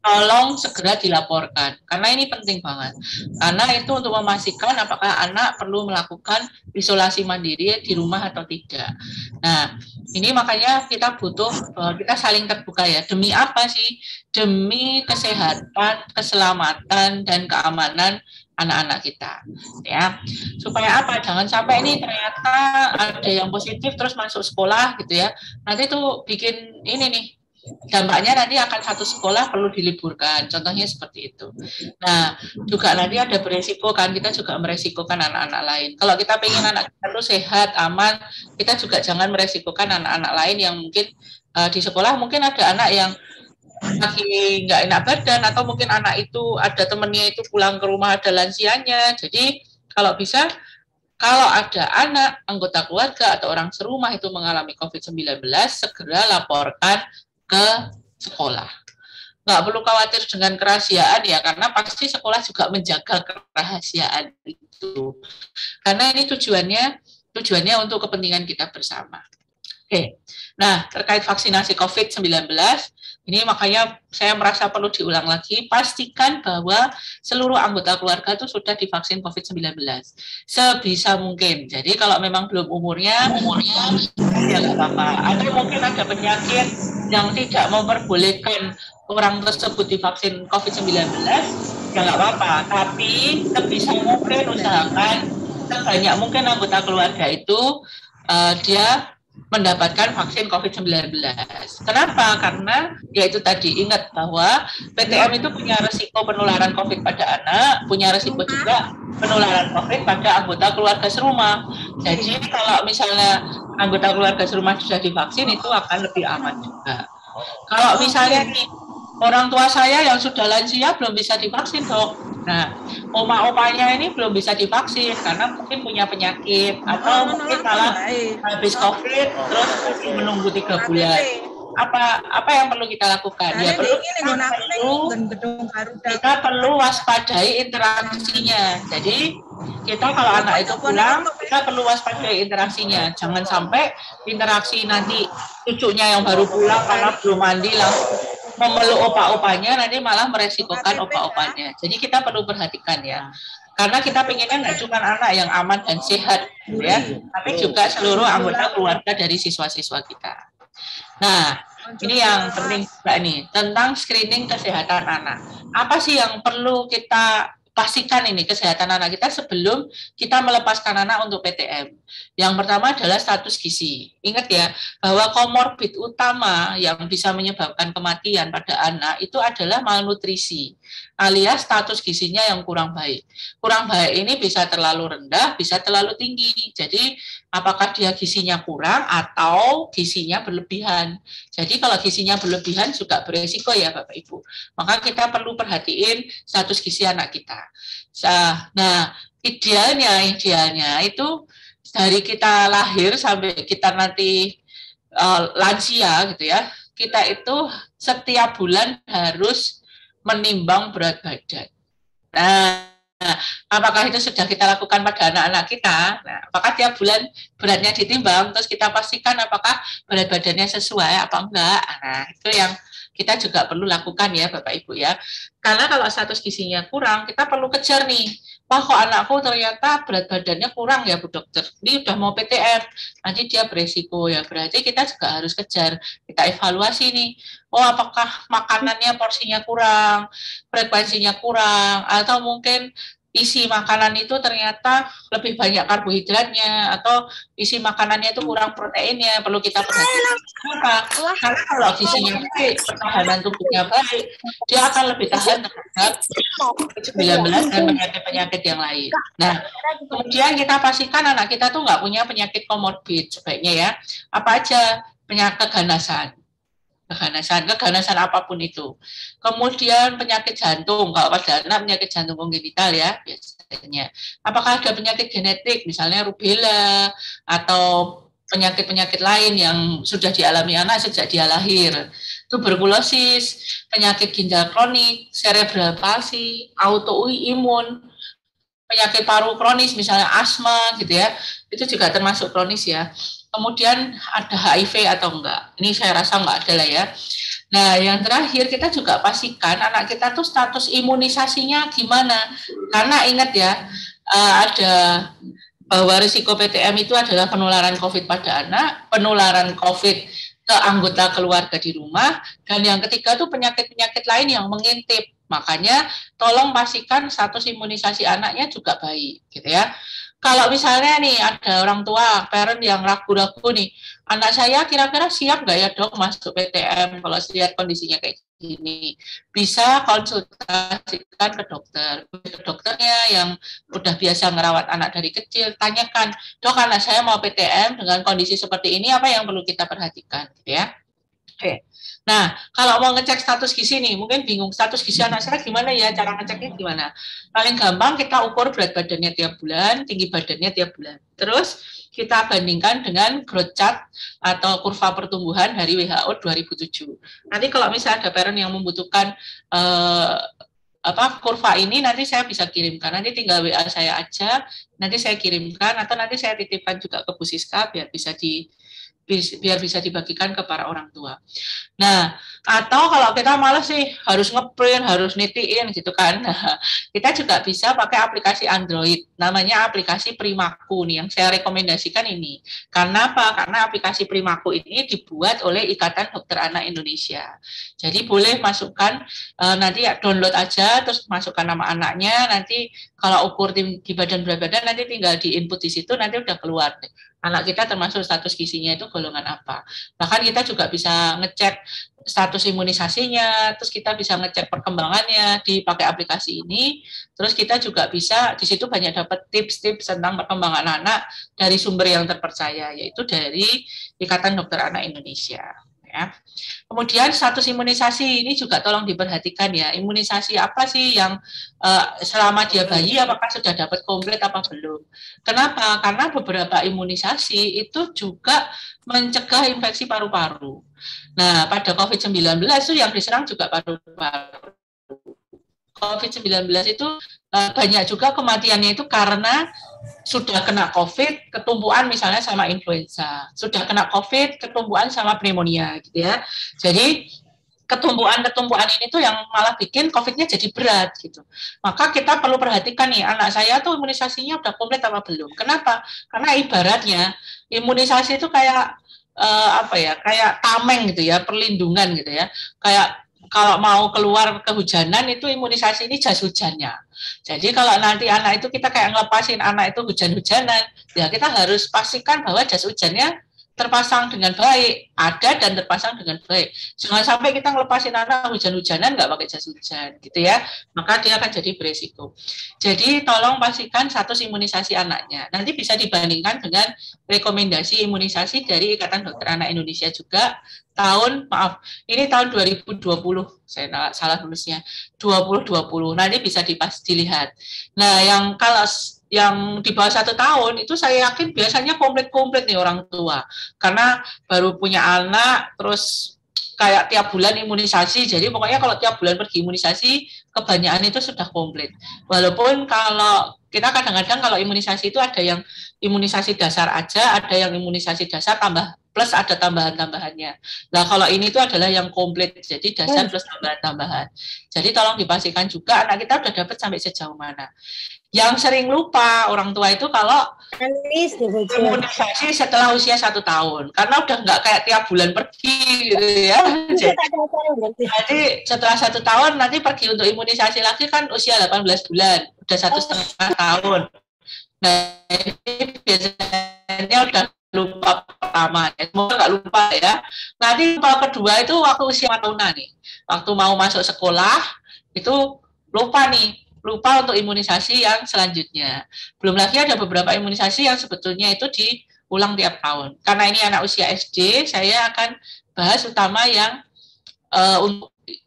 tolong segera dilaporkan, karena ini penting banget. Karena itu untuk memastikan apakah anak perlu melakukan isolasi mandiri di rumah atau tidak. Nah, ini makanya kita butuh, kita saling terbuka ya, demi apa sih? Demi kesehatan, keselamatan, dan keamanan anak-anak kita ya, supaya apa, jangan sampai ini ternyata ada yang positif terus masuk sekolah gitu ya, nanti tuh bikin ini nih, dampaknya nanti akan satu sekolah perlu diliburkan, contohnya seperti itu. Nah, juga nanti ada beresiko kan, kita juga meresikokan anak-anak lain. Kalau kita pengen anak kita tuh sehat, aman, kita juga jangan meresikokan anak-anak lain yang mungkin di sekolah mungkin ada anak yang lagi nggak enak badan, atau mungkin anak itu ada temennya itu pulang ke rumah ada lansianya. Jadi kalau bisa, kalau ada anak, anggota keluarga atau orang serumah itu mengalami COVID-19, segera laporkan ke sekolah. Nggak perlu khawatir dengan kerahasiaan ya, karena pasti sekolah juga menjaga kerahasiaan itu. Karena ini tujuannya untuk kepentingan kita bersama. Oke, nah terkait vaksinasi COVID-19, ini makanya saya merasa perlu diulang lagi, pastikan bahwa seluruh anggota keluarga itu sudah divaksin COVID-19 sebisa mungkin. Jadi kalau memang belum umurnya ya nggak apa-apa. Atau mungkin ada penyakit yang tidak memperbolehkan orang tersebut divaksin COVID-19, ya nggak apa-apa. Tapi sebisa mungkin usahakan sebanyak mungkin anggota keluarga itu dia mendapatkan vaksin COVID-19. Kenapa? Karena yaitu tadi, ingat bahwa PTM itu punya risiko penularan COVID pada anak, punya risiko juga penularan COVID pada anggota keluarga serumah. Jadi kalau misalnya anggota keluarga serumah sudah divaksin, itu akan lebih aman juga. Kalau misalnya nih, orang tua saya yang sudah lansia belum bisa divaksin, Dok. Nah, oma-opanya ini belum bisa divaksin karena mungkin punya penyakit atau mungkin malah habis COVID terus menunggu 3 bulan. Apa yang perlu kita lakukan? Ya kita perlu waspadai interaksinya. Jadi kita kalau anak itu pulang, kita perlu waspadai interaksinya. Jangan sampai interaksi nanti cucunya yang baru pulang karena belum mandi langsung memeluk opa-opanya, nanti malah meresikokan opa-opanya. Jadi kita perlu perhatikan ya. Karena kita pengennya nggak cuma anak yang aman dan sehat, ya, tapi juga seluruh anggota keluarga dari siswa-siswa kita. Nah, ini yang penting juga nih, tentang screening kesehatan anak. Apa sih yang perlu kita pastikan ini kesehatan anak kita sebelum kita melepaskan anak untuk PTM? Yang pertama adalah status gizi. Ingat ya, bahwa komorbid utama yang bisa menyebabkan kematian pada anak itu adalah malnutrisi, alias status gizinya yang kurang baik. Kurang baik ini bisa terlalu rendah, bisa terlalu tinggi. Jadi apakah dia gizinya kurang atau gizinya berlebihan. Jadi kalau gizinya berlebihan juga beresiko ya Bapak Ibu. Maka kita perlu perhatiin status gizi anak kita. Nah, idealnya itu dari kita lahir sampai kita nanti lansia gitu ya, kita itu setiap bulan harus menimbang berat badan. Nah, apakah itu sudah kita lakukan pada anak-anak kita? Nah, apakah tiap bulan beratnya ditimbang, terus kita pastikan apakah berat badannya sesuai apa enggak? Nah, itu yang kita juga perlu lakukan ya Bapak Ibu ya. Karena kalau status gizinya kurang, kita perlu kejar nih wah kok anakku ternyata berat badannya kurang ya Bu Dokter, ini udah mau PTM, nanti dia beresiko ya, berarti kita juga harus kejar, kita evaluasi nih, oh apakah makanannya porsinya kurang, frekuensinya kurang, atau mungkin isi makanan itu ternyata lebih banyak karbohidratnya, atau isi makanannya itu kurang proteinnya, perlu kita perhatikan. Kenapa? Karena kalau gizinya baik, pertahanan tubuhnya baik, dia akan lebih tahan terhadap COVID-19 dan penyakit-penyakit yang lain. Nah, kemudian kita pastikan anak kita tuh nggak punya penyakit komorbid sebaiknya ya. Apa aja? Penyakit keganasan apapun itu. Kemudian penyakit jantung, kalau pada anak penyakit jantung kongenital ya biasanya. Apakah ada penyakit genetik, misalnya rubella atau penyakit-penyakit lain yang sudah dialami anak sejak dia lahir. Tuberkulosis, penyakit ginjal kronik, cerebral palsy, autoimun, penyakit paru kronis, misalnya asma gitu ya, itu juga termasuk kronis ya. Kemudian ada HIV atau enggak? Ini saya rasa enggak ada lah ya. Nah, yang terakhir kita juga pastikan anak kita tuh status imunisasinya gimana. Karena ingat ya, ada bahwa risiko PTM itu adalah penularan COVID pada anak, penularan COVID ke anggota keluarga di rumah, dan yang ketiga tuh penyakit-penyakit lain yang mengintip. Makanya tolong pastikan status imunisasi anaknya juga baik, gitu ya. Kalau misalnya nih ada orang tua, parent yang ragu-ragu nih, anak saya kira-kira siap nggak ya dok masuk PTM kalau lihat kondisinya kayak gini, bisa konsultasikan ke dokternya yang udah biasa ngerawat anak dari kecil, tanyakan, dok anak saya mau PTM dengan kondisi seperti ini, apa yang perlu kita perhatikan, gitu ya. Oke. Nah, kalau mau ngecek status gizi nih, mungkin bingung status gizi anak saya gimana ya, cara ngeceknya gimana? Paling gampang kita ukur berat badannya tiap bulan, tinggi badannya tiap bulan. Terus kita bandingkan dengan growth chart atau kurva pertumbuhan dari WHO 2007. Nanti kalau misalnya ada parent yang membutuhkan kurva ini, nanti saya bisa kirimkan. Nanti tinggal WA saya aja, nanti saya kirimkan, atau nanti saya titipkan juga ke Bu Siska biar bisa dibagikan ke para orang tua. Nah, atau kalau kita malas sih harus ngeprint, harus nitiin gitu kan. Nah, kita juga bisa pakai aplikasi Android, namanya aplikasi Primaku nih yang saya rekomendasikan ini. Karena apa? Karena aplikasi Primaku ini dibuat oleh Ikatan Dokter Anak Indonesia. Jadi boleh masukkan nanti download aja, terus masukkan nama anaknya, nanti kalau ukur di badan berat badan nanti tinggal di input di situ, nanti udah keluar deh. Anak kita termasuk status gizinya itu golongan apa. Bahkan kita juga bisa ngecek status imunisasinya, terus kita bisa ngecek perkembangannya dipakai aplikasi ini, terus kita juga bisa di situ banyak dapat tips-tips tentang perkembangan anak dari sumber yang terpercaya, yaitu dari Ikatan Dokter Anak Indonesia. Ya. Kemudian status imunisasi ini juga tolong diperhatikan ya, imunisasi apa sih yang selama dia bayi apakah sudah dapat komplit apa belum. Kenapa? Karena beberapa imunisasi itu juga mencegah infeksi paru-paru. Nah, pada COVID-19 itu yang diserang juga paru-paru. COVID-19 itu banyak juga kematiannya itu karena sudah kena COVID, ketumbuhan misalnya sama influenza, sudah kena COVID, ketumbuhan sama pneumonia, gitu ya. Jadi ketumbuhan ini tuh yang malah bikin COVID-nya jadi berat, gitu. Maka kita perlu perhatikan nih, anak saya tuh imunisasinya udah komplit apa belum? Kenapa? Karena ibaratnya imunisasi itu kayak kayak tameng gitu ya, perlindungan gitu ya, kayak kalau mau keluar kehujanan itu imunisasi ini jas hujannya. Jadi kalau nanti anak itu kita kayak ngelepasin anak itu hujan-hujanan, ya kita harus pastikan bahwa jas hujannya terpasang dengan baik, ada dan terpasang dengan baik. Jangan sampai kita ngelepasin anak hujan-hujanan nggak pakai jas hujan, gitu ya. Maka dia akan jadi beresiko. Jadi tolong pastikan status imunisasi anaknya. Nanti bisa dibandingkan dengan rekomendasi imunisasi dari Ikatan Dokter Anak Indonesia juga ini tahun 2020, saya salah nulisnya, 2020. Nanti bisa dilihat. Nah, yang di bawah 1 tahun itu saya yakin biasanya komplit nih orang tua, karena baru punya anak, terus kayak tiap bulan imunisasi, jadi pokoknya kalau tiap bulan pergi imunisasi, kebanyakan itu sudah komplit. Walaupun kalau kita kadang-kadang kalau imunisasi itu ada yang imunisasi dasar aja, ada yang imunisasi dasar tambah plus ada tambahan-tambahannya. Nah, kalau ini itu adalah yang komplit, jadi dasar plus tambahan-tambahan. Jadi tolong dipastikan juga anak kita udah dapat sampai sejauh mana. Yang sering lupa orang tua itu kalau imunisasi setelah usia 1 tahun, karena udah nggak kayak tiap bulan pergi gitu ya. Jadi setelah 1 tahun nanti pergi untuk imunisasi lagi kan usia 18 bulan, udah 1,5 tahun. Nah ini biasanya udah lupa pertama, semoga nggak lupa ya. Nanti kalau kedua itu waktu usia 5 tahunan nih, waktu mau masuk sekolah itu lupa untuk imunisasi yang selanjutnya. Belum lagi ada beberapa imunisasi yang sebetulnya itu diulang tiap tahun. Karena ini anak usia SD, saya akan bahas utama yang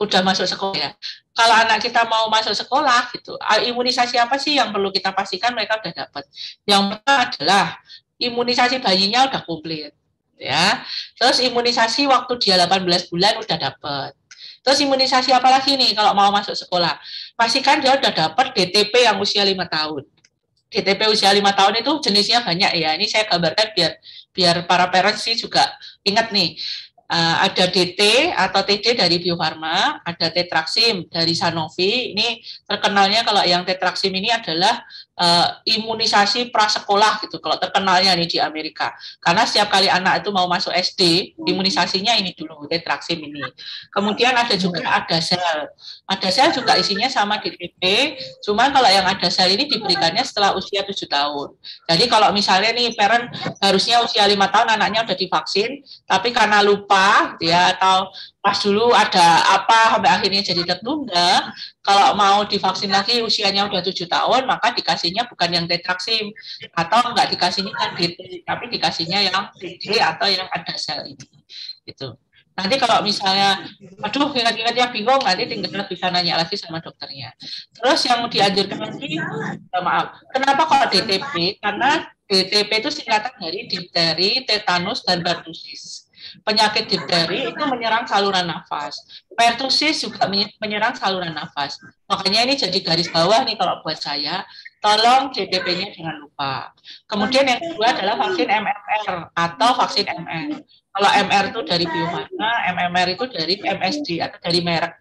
udah masuk sekolah ya. Kalau anak kita mau masuk sekolah gitu, imunisasi apa sih yang perlu kita pastikan mereka udah dapat? Yang pertama adalah imunisasi bayinya udah komplit ya. Terus imunisasi waktu dia 18 bulan udah dapat. Terus imunisasi apa lagi nih kalau mau masuk sekolah? Pastikan dia udah dapat DTP yang usia 5 tahun. DTP usia 5 tahun itu jenisnya banyak ya. Ini saya gambarkan biar para parents sih juga ingat nih. Ada DT atau TD dari Bio Farma, ada Tetraxim dari Sanofi. Ini terkenalnya kalau yang Tetraxim ini adalah imunisasi prasekolah gitu. Kalau terkenalnya nih di Amerika, karena setiap kali anak itu mau masuk SD, imunisasinya ini dulu Tetraxim ini. Kemudian ada juga Adasel. Adasel juga isinya sama DTP, cuman kalau yang Adasel ini diberikannya setelah usia 7 tahun. Jadi kalau misalnya nih parent harusnya usia 5 tahun anaknya udah divaksin, tapi karena lupa ya atau pas dulu ada apa sampai akhirnya jadi tertunda, kalau mau divaksin lagi usianya udah 7 tahun, maka dikasihnya bukan yang Tetraxim atau enggak dikasihnya yang DT, tapi dikasihnya yang TD atau yang Adasel ini. Gitu. Nanti kalau misalnya, aduh ingat-ingatnya bingung, nanti tinggal bisa nanya lagi sama dokternya. Terus yang mau dianjurkan lagi, maaf, kenapa kalau DTP? Karena DTP itu singkatan dari difteri, tetanus, dan pertusis. Penyakit difteri itu menyerang saluran nafas. Pertusis juga menyerang saluran nafas. Makanya ini jadi garis bawah nih kalau buat saya, tolong DTP-nya jangan lupa. Kemudian yang kedua adalah vaksin MMR atau vaksin MR. Kalau MR itu dari Bio Farma, MMR itu dari MSD atau dari merek.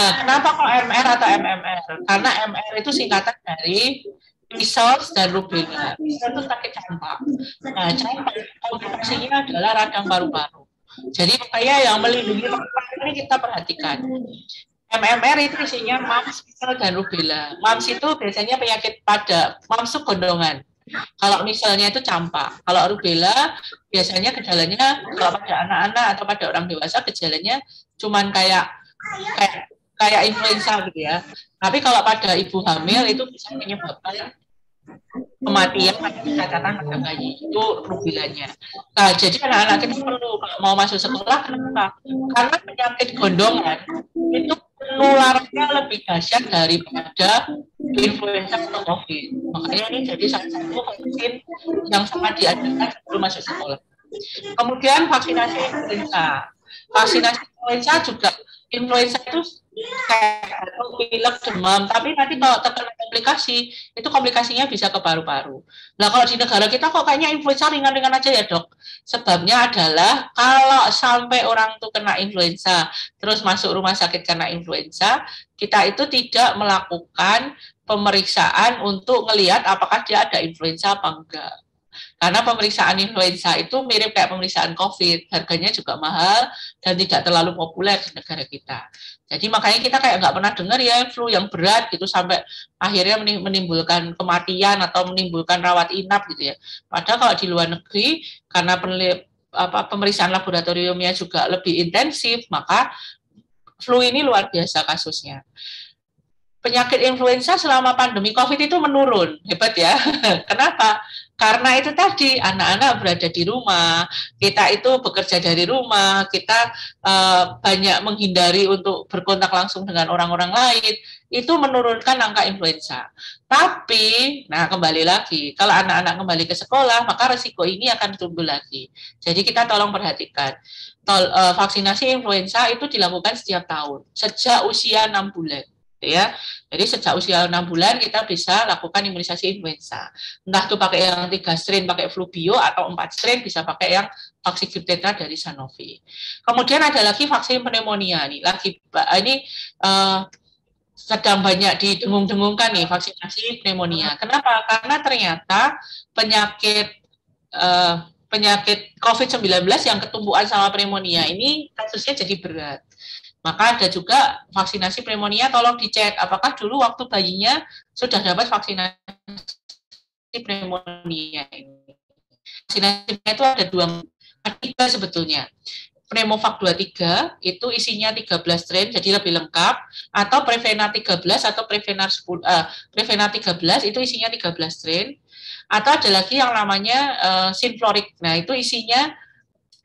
Nah, kenapa kok MR atau MMR? Karena MR itu singkatan dari measles dan rubella. Measles itu sakit campak. Nah, campak komplikasinya adalah radang paru-paru. Jadi supaya yang melindungi paru-paru ini kita perhatikan. MMR itu isinya mumps, measles, dan rubella. Mumps itu biasanya penyakit pada, mumps itu gondongan. Kalau misalnya itu campak. Kalau rubella biasanya gejalanya kalau pada anak-anak atau pada orang dewasa gejalanya cuman kayak influenza gitu ya. Tapi kalau pada ibu hamil itu bisa menyebabkan kematian pada catatan pada bayi, itu rubellanya. Nah, jadi anak-anak kita perlu kalau mau masuk sekolah, kenapa? Karena penyakit gondongan itu penularannya lebih dahsyat daripada influenza atau COVID. Makanya ini jadi salah satu vaksin yang sangat dianjurkan sebelum masuk sekolah. Kemudian vaksinasi influenza. Vaksinasi influenza juga, influenza itu kayak pilek, demam, tapi nanti kalau terkena komplikasi, itu komplikasinya bisa ke paru-paru. Nah kalau di negara kita kok kayaknya influenza ringan-ringan aja ya dok? Sebabnya adalah kalau sampai orang itu kena influenza, terus masuk rumah sakit karena influenza, kita itu tidak melakukan pemeriksaan untuk melihat apakah dia ada influenza apa enggak. Karena pemeriksaan influenza itu mirip kayak pemeriksaan COVID, harganya juga mahal dan tidak terlalu populer di negara kita. Jadi makanya kita kayak nggak pernah dengar ya flu yang berat gitu sampai akhirnya menimbulkan kematian atau menimbulkan rawat inap gitu ya. Padahal kalau di luar negeri karena pemeriksaan laboratoriumnya juga lebih intensif, maka flu ini luar biasa kasusnya. Penyakit influenza selama pandemi COVID itu menurun, hebat ya. Kenapa? Karena itu tadi anak-anak berada di rumah, kita itu bekerja dari rumah, kita banyak menghindari untuk berkontak langsung dengan orang-orang lain, itu menurunkan angka influenza. Tapi, nah kembali lagi, kalau anak-anak kembali ke sekolah, maka resiko ini akan tumbuh lagi. Jadi kita tolong perhatikan, vaksinasi influenza itu dilakukan setiap tahun, sejak usia 6 bulan. Ya, jadi sejak usia 6 bulan kita bisa lakukan imunisasi influenza. Entah itu pakai yang 3 strain, pakai flu bio, atau 4 strain bisa pakai yang vaksin Tetra dari Sanofi. Kemudian ada lagi vaksin pneumonia nih, ini sedang banyak didengung-dengungkan nih vaksinasi pneumonia. Kenapa? Karena ternyata penyakit COVID-19 yang ketumbuhan sama pneumonia ini kasusnya jadi berat. Maka ada juga vaksinasi pneumonia, tolong dicek apakah dulu waktu bayinya sudah dapat vaksinasi pneumonia ini. Vaksinasinya itu ada tiga sebetulnya. Pneumovac 23 itu isinya 13 strain, jadi lebih lengkap, atau Prevnar 13 atau Prevnar 13 itu isinya 13 strain, atau ada lagi yang namanya Synflorix. Nah, itu isinya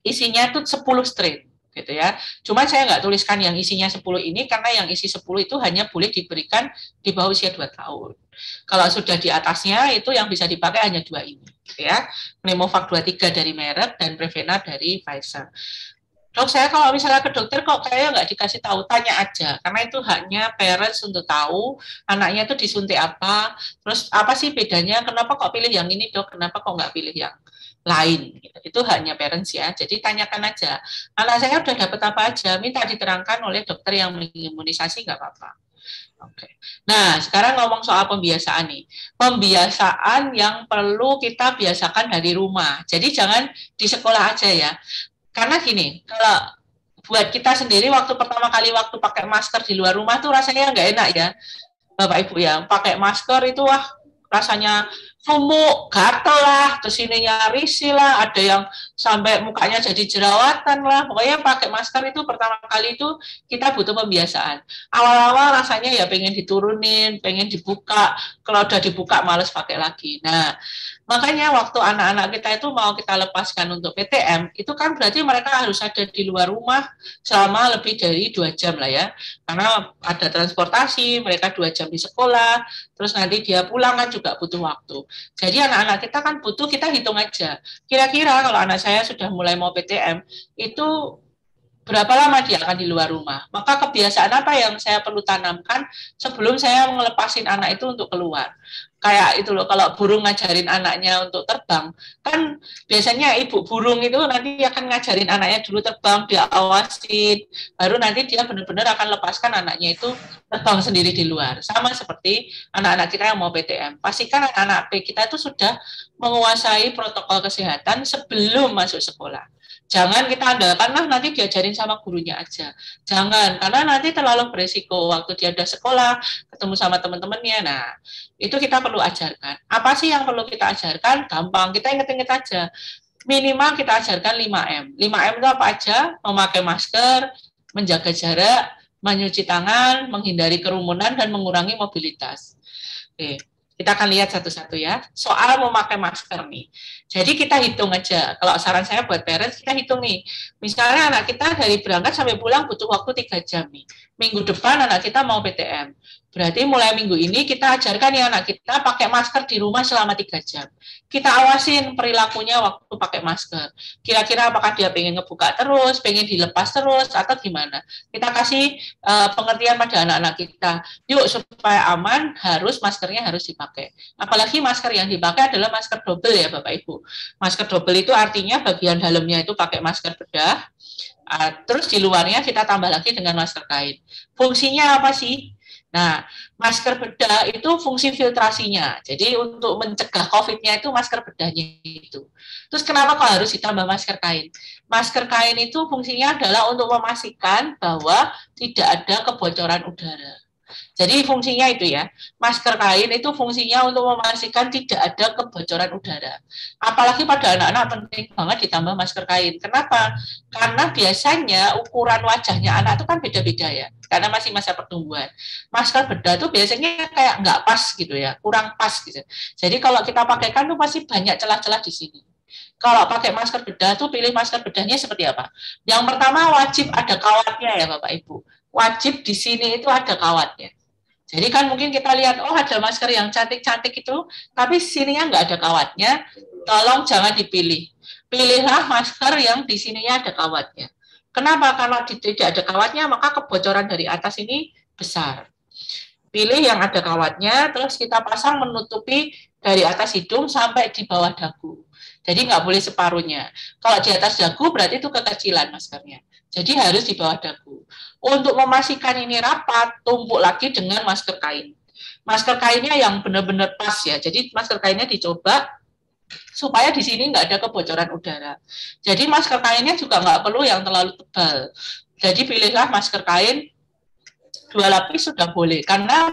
itu 10 strain gitu ya. Cuma saya nggak tuliskan yang isinya 10 ini karena yang isi 10 itu hanya boleh diberikan di bawah usia 2 tahun. Kalau sudah di atasnya itu yang bisa dipakai hanya 2 ini gitu ya. Pneumovac 23 dari Merck dan Prevnar dari Pfizer. Dok, saya kalau misalnya ke dokter kok kayak nggak dikasih tahu, tanya aja. Karena itu haknya parents untuk tahu anaknya itu disuntik apa, terus apa sih bedanya, kenapa kok pilih yang ini dok, kenapa kok nggak pilih yang lain. Itu haknya parents ya, jadi tanyakan aja. Anak saya udah dapat apa aja, minta diterangkan oleh dokter yang mengimunisasi nggak apa-apa. Oke. Nah, sekarang ngomong soal pembiasaan nih. Pembiasaan yang perlu kita biasakan dari rumah. Jadi jangan di sekolah aja ya. Karena gini, kalau buat kita sendiri waktu pertama kali waktu pakai masker di luar rumah tuh rasanya nggak enak ya, Bapak Ibu ya. Pakai masker itu wah rasanya sumuk, gatel lah, terus ininya risih lah, ada yang sampai mukanya jadi jerawatan lah. Pokoknya pakai masker itu pertama kali itu kita butuh pembiasaan. Awal-awal rasanya ya pengen diturunin, pengen dibuka. Kalau udah dibuka males pakai lagi. Nah, makanya waktu anak-anak kita itu mau kita lepaskan untuk PTM, itu kan berarti mereka harus ada di luar rumah selama lebih dari 2 jam lah ya. Karena ada transportasi, mereka 2 jam di sekolah, terus nanti dia pulang kan juga butuh waktu. Jadi anak-anak kita kan butuh, kita hitung aja. Kira-kira kalau anak saya sudah mulai mau PTM, itu berapa lama dia akan di luar rumah. Maka kebiasaan apa yang saya perlu tanamkan sebelum saya ngelepasin anak itu untuk keluar. Kayak itu loh, kalau burung ngajarin anaknya untuk terbang, kan biasanya ibu burung itu nanti akan ngajarin anaknya dulu terbang, dia awasin, baru nanti dia benar-benar akan lepaskan anaknya itu terbang sendiri di luar. Sama seperti anak-anak kita yang mau PTM. Pastikan anak-anak kita itu sudah menguasai protokol kesehatan sebelum masuk sekolah. Jangan kita andalkan lah nanti diajarin sama gurunya aja. Jangan, karena nanti terlalu beresiko waktu dia udah sekolah, ketemu sama teman-temannya. Nah, itu kita perlu ajarkan. Apa sih yang perlu kita ajarkan? Gampang, kita inget-inget aja. Minimal kita ajarkan 5M. 5M itu apa aja? Memakai masker, menjaga jarak, mencuci tangan, menghindari kerumunan, dan mengurangi mobilitas. Oke. Kita akan lihat satu-satu ya. Soal memakai masker nih. Jadi kita hitung aja. Kalau saran saya buat parents, kita hitung nih. Misalnya anak kita dari berangkat sampai pulang butuh waktu 3 jam nih. Minggu depan anak kita mau PTM. Berarti mulai minggu ini kita ajarkan ya anak kita pakai masker di rumah selama 3 jam. Kita awasin perilakunya waktu pakai masker. Kira-kira apakah dia pengen ngebuka terus, pengen dilepas terus, atau gimana. Kita kasih pengertian pada anak-anak kita. Yuk supaya aman, maskernya harus dipakai. Apalagi masker yang dipakai adalah masker double ya Bapak Ibu. Masker double itu artinya bagian dalamnya itu pakai masker bedah, terus di luarnya kita tambah lagi dengan masker kain. Fungsinya apa sih? Nah, masker bedah itu fungsi filtrasinya. Jadi untuk mencegah COVID-nya itu masker bedahnya itu. Terus kenapa kok harus ditambah masker kain? Masker kain itu fungsinya adalah untuk memastikan bahwa tidak ada kebocoran udara. Jadi fungsinya itu ya, masker kain itu fungsinya untuk memastikan tidak ada kebocoran udara. Apalagi pada anak-anak penting banget ditambah masker kain. Kenapa? Karena biasanya ukuran wajahnya anak itu kan beda-beda ya, karena masih masa pertumbuhan. Masker bedah itu biasanya kayak nggak pas gitu ya, kurang pas gitu. Jadi kalau kita pakaikan tuh pasti banyak celah-celah di sini. Kalau pakai masker bedah tuh pilih masker bedahnya seperti apa? Yang pertama wajib ada kawatnya ya Bapak Ibu. Wajib di sini itu ada kawatnya. Jadi kan mungkin kita lihat, oh ada masker yang cantik-cantik itu, tapi sininya nggak ada kawatnya, tolong jangan dipilih. Pilihlah masker yang di sininya ada kawatnya. Kenapa? Kalau tidak ada kawatnya, maka kebocoran dari atas ini besar. Pilih yang ada kawatnya, terus kita pasang menutupi dari atas hidung sampai di bawah dagu. Jadi nggak boleh separuhnya. Kalau di atas dagu berarti itu kekecilan maskernya. Jadi harus di bawah dagu. Untuk memastikan ini rapat, tumpuk lagi dengan masker kain. Masker kainnya yang benar-benar pas ya. Jadi masker kainnya dicoba supaya di sini nggak ada kebocoran udara. Jadi masker kainnya juga nggak perlu yang terlalu tebal. Jadi pilihlah masker kain 2 lapis sudah boleh. Karena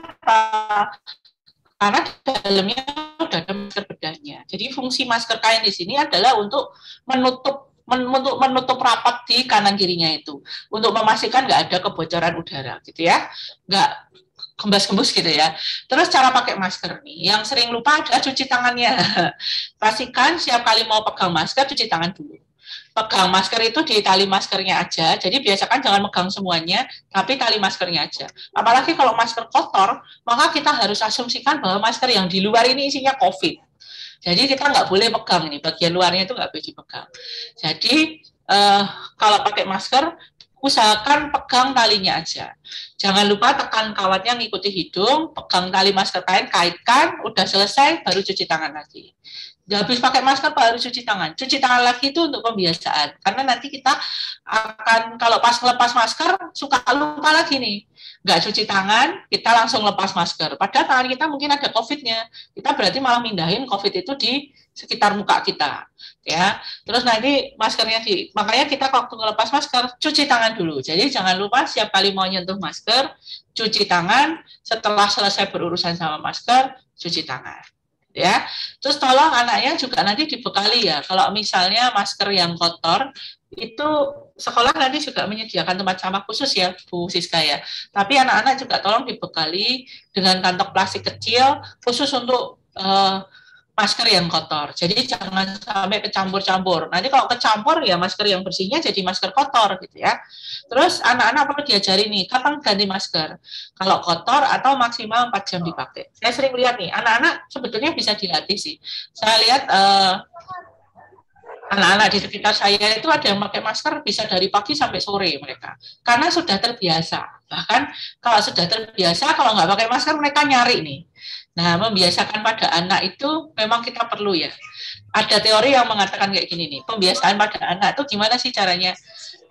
dalamnya sudah ada masker bedahnya. Jadi fungsi masker kain di sini adalah untuk menutup rapat di kanan kirinya itu, untuk memastikan nggak ada kebocoran udara, gitu ya, nggak gembas-gembus gitu ya. Terus cara pakai masker nih, yang sering lupa adalah cuci tangannya. Pastikan setiap kali mau pegang masker cuci tangan dulu. Pegang masker itu di tali maskernya aja, jadi biasakan jangan megang semuanya, tapi tali maskernya aja. Apalagi kalau masker kotor, maka kita harus asumsikan bahwa masker yang di luar ini isinya COVID. Jadi kita nggak boleh pegang ini, bagian luarnya itu nggak boleh dipegang. Jadi kalau pakai masker, usahakan pegang talinya aja. Jangan lupa tekan kawatnya ngikuti hidung, pegang tali masker kain, kaitkan, udah selesai, baru cuci tangan lagi. Habis pakai masker baru cuci tangan. Cuci tangan lagi itu untuk pembiasaan. Karena nanti kita akan, kalau pas lepas masker, suka lupa lagi nih. Nggak cuci tangan, kita langsung lepas masker. Padahal tangan kita mungkin ada COVID-nya. Kita berarti malah mindahin COVID itu di sekitar muka kita. Ya, terus nanti maskernya makanya kita waktu ngelepas masker, cuci tangan dulu. Jadi jangan lupa setiap kali mau nyentuh masker, cuci tangan. Setelah selesai berurusan sama masker, cuci tangan. Ya, terus tolong anaknya juga nanti dibekali ya. Kalau misalnya masker yang kotor, itu sekolah nanti juga menyediakan tempat sampah khusus ya, Bu Siska ya. Tapi anak-anak juga tolong dibekali dengan kantong plastik kecil khusus untuk masker yang kotor. Jadi jangan sampai kecampur-campur. Nanti kalau kecampur ya masker yang bersihnya jadi masker kotor gitu ya. Terus anak-anak perlu diajari nih, kapan ganti masker? Kalau kotor atau maksimal 4 jam dipakai. Saya sering lihat nih, anak-anak sebetulnya bisa dilatih sih. Saya lihat anak-anak di sekitar saya itu ada yang pakai masker bisa dari pagi sampai sore mereka. Karena sudah terbiasa. Bahkan kalau sudah terbiasa, kalau nggak pakai masker mereka nyari nih. Nah, membiasakan pada anak itu memang kita perlu ya. Ada teori yang mengatakan kayak gini nih, pembiasaan pada anak itu gimana sih caranya?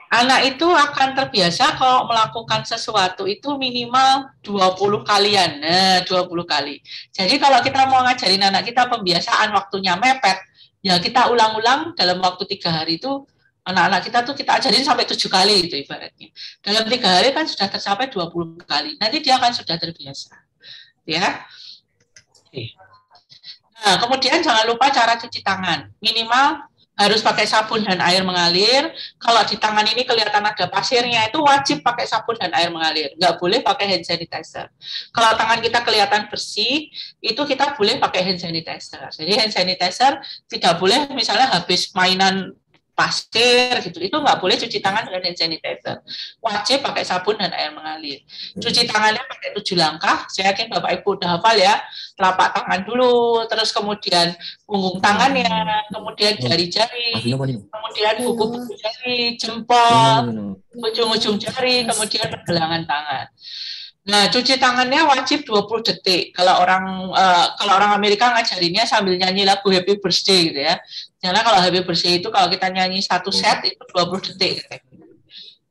Anak itu akan terbiasa kalau melakukan sesuatu itu minimal 20 kalian. Nah, 20 kali. Jadi kalau kita mau ngajarin anak kita pembiasaan waktunya mepet, ya kita ulang-ulang dalam waktu 3 hari itu, anak-anak kita tuh kita ajarin sampai 7 kali itu ibaratnya. Dalam 3 hari kan sudah tercapai 20 kali. Nanti dia akan sudah terbiasa. Ya. Nah, kemudian jangan lupa cara cuci tangan. Minimal harus pakai sabun dan air mengalir. Kalau di tangan ini kelihatan ada pasirnya, itu wajib pakai sabun dan air mengalir. Nggak boleh pakai hand sanitizer. Kalau tangan kita kelihatan bersih, itu kita boleh pakai hand sanitizer. Jadi hand sanitizer tidak boleh misalnya habis mainan pasir gitu, itu nggak boleh cuci tangan dengan hand sanitizer. Wajib pakai sabun dan air mengalir. Cuci tangannya pakai 7 langkah. Saya yakin Bapak Ibu udah hafal ya. Telapak tangan dulu, terus kemudian punggung tangannya, kemudian jari-jari, kemudian kuku-kuku jari, jempol, ujung-ujung jari, kemudian pergelangan tangan. Nah, cuci tangannya wajib 20 detik. Kalau orang Amerika ngajarinnya sambil nyanyi lagu Happy Birthday gitu ya. Karena kalau Happy Birthday itu kalau kita nyanyi 1 set itu 20 detik.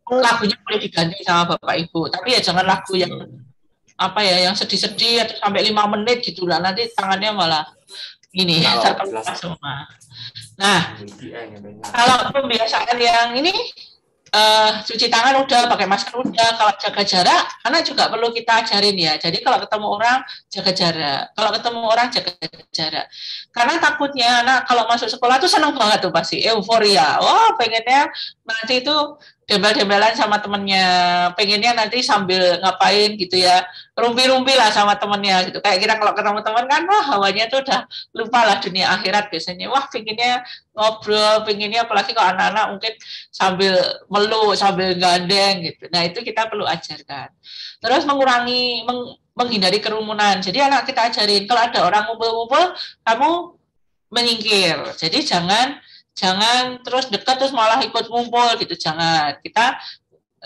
Lagunya boleh diganti sama Bapak Ibu, tapi ya jangan lagu yang yang sedih-sedih atau sampai 5 menit gitu lah, nanti tangannya malah ini terkena semua. Nah, kalau pembiasaan yang ini cuci tangan udah, pakai masker udah, kalau jaga jarak anak juga perlu kita ajarin ya. Jadi kalau ketemu orang jaga jarak, kalau ketemu orang jaga jarak. Karena takutnya anak kalau masuk sekolah tuh senang banget tuh pasti euforia. Wah, pengennya nanti itu dembel-dembelan sama temennya, pengennya nanti sambil ngapain gitu ya, rumpi-rumpi lah sama temennya gitu. Kayak kita kalau ketemu teman kan, wah hawanya tuh udah lupa lah dunia akhirat biasanya. Wah pengennya ngobrol, pengennya apalagi kalau anak-anak mungkin sambil meluk, sambil gandeng gitu. Nah itu kita perlu ajarkan. Terus menghindari kerumunan. Jadi anak kita ajarin, kalau ada orang ngumpul-ngumpul, kamu menyingkir. Jadi jangan terus dekat terus malah ikut ngumpul gitu, jangan. Kita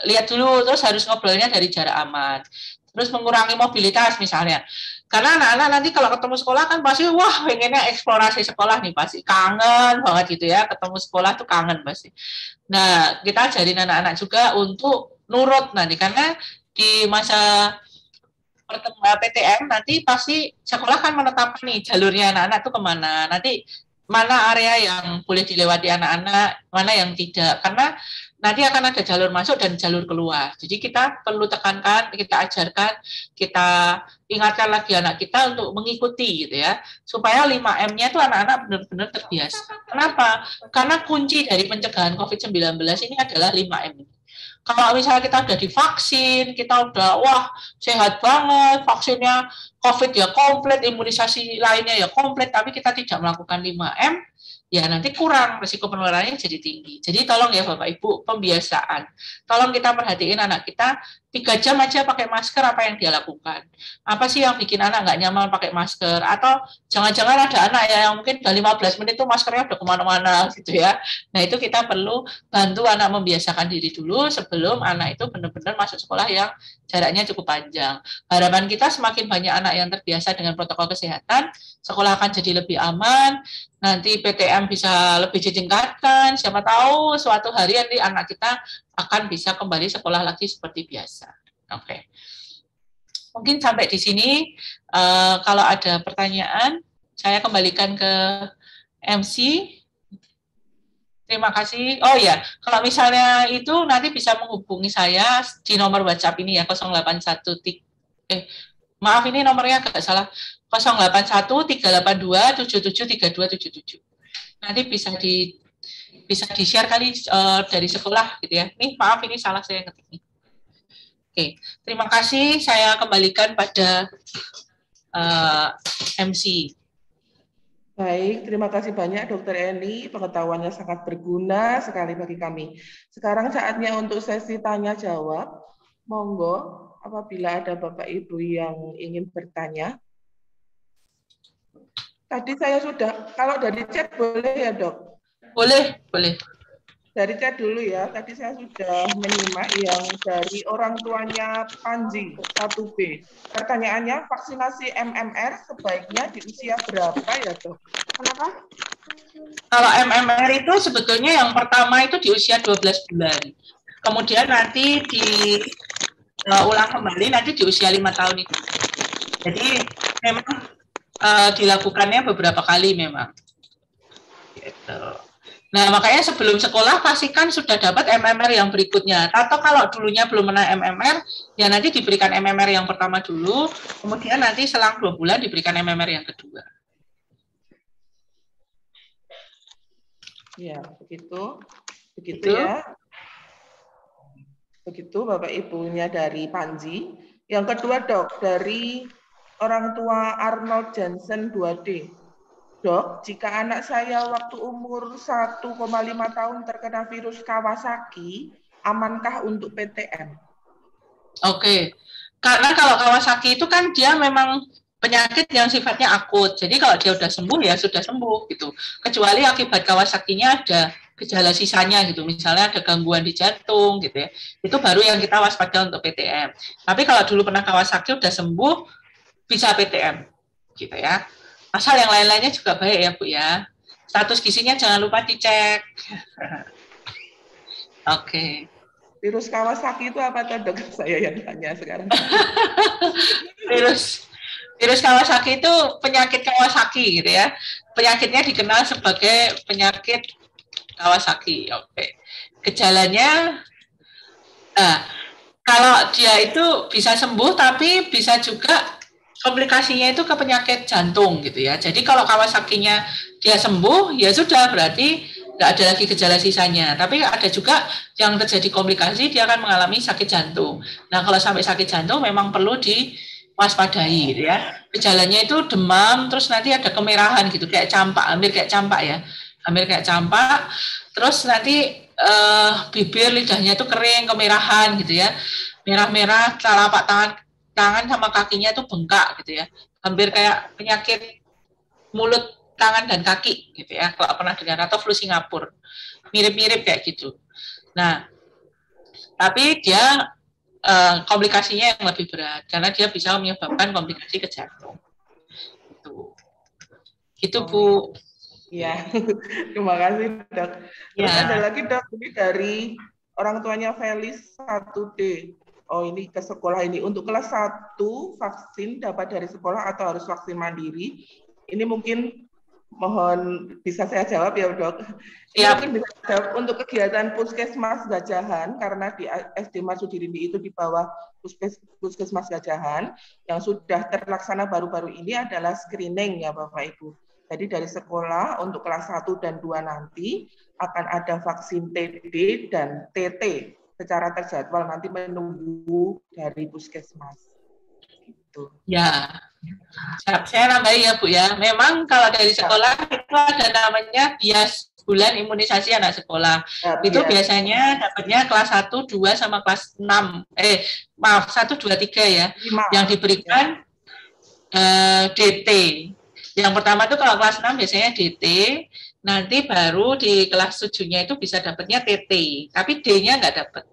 lihat dulu, terus harus ngobrolnya dari jarak aman. Terus mengurangi mobilitas misalnya. Karena anak-anak nanti kalau ketemu sekolah kan pasti wah pengennya eksplorasi sekolah nih, pasti kangen banget gitu ya, ketemu sekolah tuh kangen pasti. Nah, kita ajarin anak-anak juga untuk nurut nanti, karena di masa pertemuan PTM nanti pasti sekolah kan menetapkan nih jalurnya anak-anak tuh kemana, nanti mana area yang boleh dilewati anak-anak, mana yang tidak, karena nanti akan ada jalur masuk dan jalur keluar. Jadi kita perlu tekankan, kita ajarkan, kita ingatkan lagi anak kita untuk mengikuti gitu ya, supaya 5M-nya itu anak-anak benar-benar terbiasa. Kenapa? Karena kunci dari pencegahan COVID-19 ini adalah 5M. Kalau misalnya kita udah divaksin, kita udah wah sehat banget, vaksinnya COVID ya komplit, imunisasi lainnya ya komplit, tapi kita tidak melakukan 5M, ya nanti kurang, risiko penularannya jadi tinggi. Jadi tolong ya Bapak Ibu, pembiasaan. Tolong kita perhatiin anak kita 3 jam aja pakai masker, apa yang dia lakukan. Apa sih yang bikin anak nggak nyaman pakai masker? Atau jangan-jangan ada anak ya yang mungkin udah 15 menit itu maskernya udah kemana-mana gitu ya. Nah itu kita perlu bantu anak membiasakan diri dulu sebelum anak itu benar-benar masuk sekolah yang jaraknya cukup panjang. Harapan kita semakin banyak anak yang terbiasa dengan protokol kesehatan, sekolah akan jadi lebih aman, nanti PTM bisa lebih ditingkatkan, siapa tahu suatu hari nanti anak kita akan bisa kembali sekolah lagi seperti biasa. Oke. Mungkin sampai di sini, kalau ada pertanyaan, saya kembalikan ke MC. Terima kasih. Oh ya, kalau misalnya itu nanti bisa menghubungi saya di nomor WhatsApp ini ya, 081. Maaf ini nomornya agak salah. 081-382-773277. Nanti bisa di-share kali dari sekolah gitu ya. Nih maaf ini salah saya ketik nih. Oke, terima kasih. Saya kembalikan pada MC. Baik, terima kasih banyak Dr. Eni. Pengetahuannya sangat berguna sekali bagi kami. Sekarang saatnya untuk sesi tanya jawab. Monggo, apabila ada Bapak Ibu yang ingin bertanya. Tadi saya sudah, kalau dari chat boleh ya Dok? Boleh, boleh. Dari chat dulu ya, tadi saya sudah menyimak yang dari orang tuanya Panji, 1B. Pertanyaannya, vaksinasi MMR sebaiknya di usia berapa ya Dok? Kenapa? Kalau MMR itu sebetulnya yang pertama itu di usia 12 bulan. Kemudian nanti diulang kembali nanti di usia 5 tahun itu. Jadi memang dilakukannya beberapa kali memang. Gitu. Nah, makanya sebelum sekolah pastikan sudah dapat MMR yang berikutnya. Atau kalau dulunya belum pernah MMR, ya nanti diberikan MMR yang pertama dulu, kemudian nanti selang 2 bulan diberikan MMR yang kedua. Ya, begitu ya. Begitu Bapak Ibunya dari Panji. Yang kedua Dok, dari orang tua Arnold Johnson 2D. Dok, jika anak saya waktu umur 1,5 tahun terkena virus Kawasaki, amankah untuk PTM? Oke, karena kalau Kawasaki itu kan dia memang penyakit yang sifatnya akut. Jadi kalau dia sudah sembuh ya sudah sembuh gitu. Kecuali akibat Kawasaki-nya ada gejala sisanya gitu. Misalnya ada gangguan di jantung gitu ya. Itu baru yang kita waspada untuk PTM. Tapi kalau dulu pernah Kawasaki sudah sembuh bisa PTM gitu ya. Asal yang lain-lainnya juga baik ya Bu ya. Status gizinya jangan lupa dicek. Oke. Virus Kawasaki itu apa Dok? Saya yang tanya sekarang. Virus Kawasaki itu penyakit Kawasaki gitu ya. Penyakitnya dikenal sebagai penyakit Kawasaki. Oke. Gejalanya, kalau dia itu bisa sembuh tapi bisa juga komplikasinya itu ke penyakit jantung gitu ya. Jadi kalau Kawasaki-nya dia sembuh, ya sudah berarti nggak ada lagi gejala sisanya. Tapi ada juga yang terjadi komplikasi, dia akan mengalami sakit jantung. Nah kalau sampai sakit jantung memang perlu diwaspadai gitu ya. Gejalanya itu demam, terus nanti ada kemerahan gitu, kayak campak, hampir kayak campak ya. Hampir kayak campak, terus nanti bibir, lidahnya itu kering, kemerahan gitu ya. Merah-merah, telapak tangan sama kakinya itu bengkak gitu ya, hampir kayak penyakit mulut, tangan dan kaki gitu ya, kalau pernah dengar, atau flu Singapura, mirip-mirip kayak gitu. Nah, tapi dia komplikasinya yang lebih berat karena dia bisa menyebabkan komplikasi ke jantung. Gitu Bu. Iya, terima kasih Dok. Terus ada lagi Dok, ini dari orang tuanya Felis 1D. Oh ini ke sekolah ini. Untuk kelas 1 vaksin dapat dari sekolah atau harus vaksin mandiri? Ini mungkin mohon bisa saya jawab ya Dok. Ini mungkin bisa jawab untuk kegiatan Puskesmas Gajahan karena di SD Marsudirindi itu di bawah Puskesmas Gajahan yang sudah terlaksana baru-baru ini adalah screening ya Bapak Ibu. Jadi dari sekolah untuk kelas 1 dan 2 nanti akan ada vaksin TB dan TT secara terjadwal nanti menunggu dari Puskesmas. Gitu. Ya, saya nambahin ya Bu ya. Memang kalau dari sekolah itu ada namanya bias bulan imunisasi anak sekolah. Itu biasanya dapatnya kelas 1, 2 sama kelas 6. 1, 2, 3 ya. 5. Yang diberikan DT. Yang pertama itu kalau kelas 6 biasanya DT, nanti baru di kelas 7-nya itu bisa dapatnya TT, tapi D-nya nggak dapat.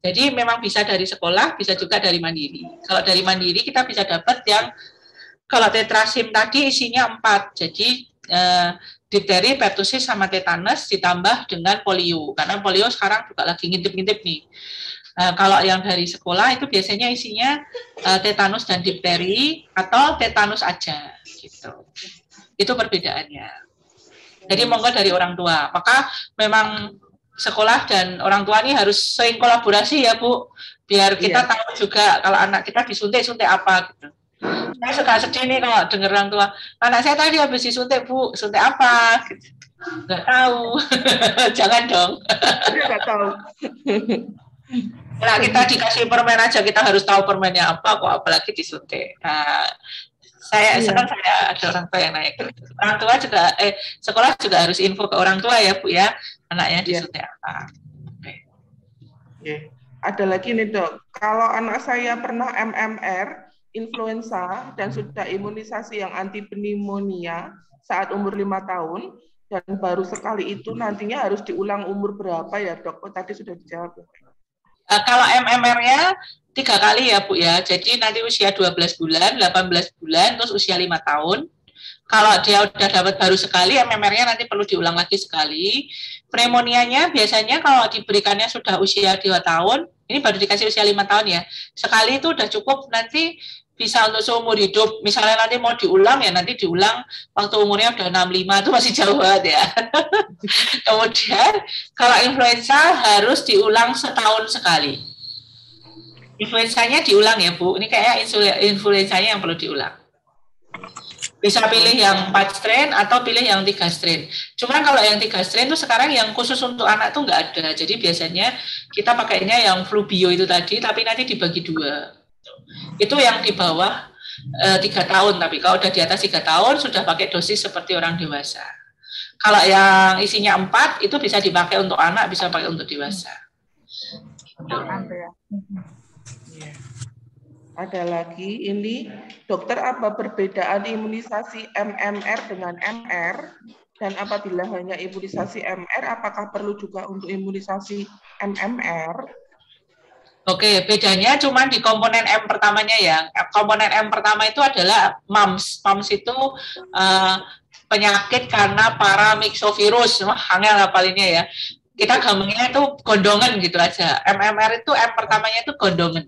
Jadi memang bisa dari sekolah, bisa juga dari mandiri. Kalau dari mandiri kita bisa dapat yang, kalau tetrasim tadi isinya 4, jadi difteri, pertusis, sama tetanus ditambah dengan polio, karena polio sekarang juga lagi ngintip-ngintip nih. Kalau yang dari sekolah itu biasanya isinya tetanus dan difteri atau tetanus aja gitu. Itu perbedaannya. Jadi monggo dari orang tua. Maka memang sekolah dan orang tua ini harus sering kolaborasi ya Bu, biar kita tahu juga kalau anak kita disuntik apa gitu. Saya suka sedih nih kalau dengar orang tua, anak saya tadi habis disuntik Bu, suntik apa? Gitu. Nggak tahu. Jangan dong. Nggak tahu. Nah, kita dikasih permen aja, kita harus tahu permennya apa, kok apalagi disuntik. Nah, sekarang saya ada orang tua yang nanya gitu. Orang tua juga, sekolah juga harus info ke orang tua ya Bu ya, anaknya disuntik apa. Ada lagi nih Dok, kalau anak saya pernah MMR, influenza, dan sudah imunisasi yang anti pneumonia saat umur 5 tahun, dan baru sekali itu nantinya harus diulang umur berapa ya Dok? Oh, tadi sudah dijawab. Kalau MMR-nya 3 kali ya Bu ya, jadi nanti usia 12 bulan, 18 bulan, terus usia 5 tahun. Kalau dia udah dapat baru sekali, MMR-nya nanti perlu diulang lagi sekali. Pneumonia-nya biasanya kalau diberikannya sudah usia 2 tahun, ini baru dikasih usia 5 tahun ya, sekali itu udah cukup, nanti bisa untuk seumur hidup. Misalnya nanti mau diulang ya nanti diulang waktu umurnya udah 65, itu masih jauh banget ya. Kemudian kalau influenza harus diulang setahun sekali. Influenzanya diulang ya Bu, ini kayak influenzanya yang perlu diulang. Bisa pilih yang 4 strain atau pilih yang 3 strain. Cuman kalau yang 3 strain itu sekarang yang khusus untuk anak itu nggak ada. Jadi biasanya kita pakainya yang flu bio itu tadi, tapi nanti dibagi 2. Itu yang di bawah 3 tahun, tapi kalau udah di atas 3 tahun sudah pakai dosis seperti orang dewasa. Kalau yang isinya 4 itu bisa dipakai untuk anak, bisa pakai untuk dewasa. Ada lagi ini, dokter, apa perbedaan imunisasi MMR dengan MR? Dan apabila hanya imunisasi MR, apakah perlu juga untuk imunisasi MMR? Oke, bedanya cuma di komponen M pertamanya ya. Komponen M pertama itu adalah MUMS. MUMS itu penyakit karena paramyxovirus. Angel hapalinnya ya. Kita gampangnya itu gondongan gitu aja. MMR itu M pertamanya itu gondongan.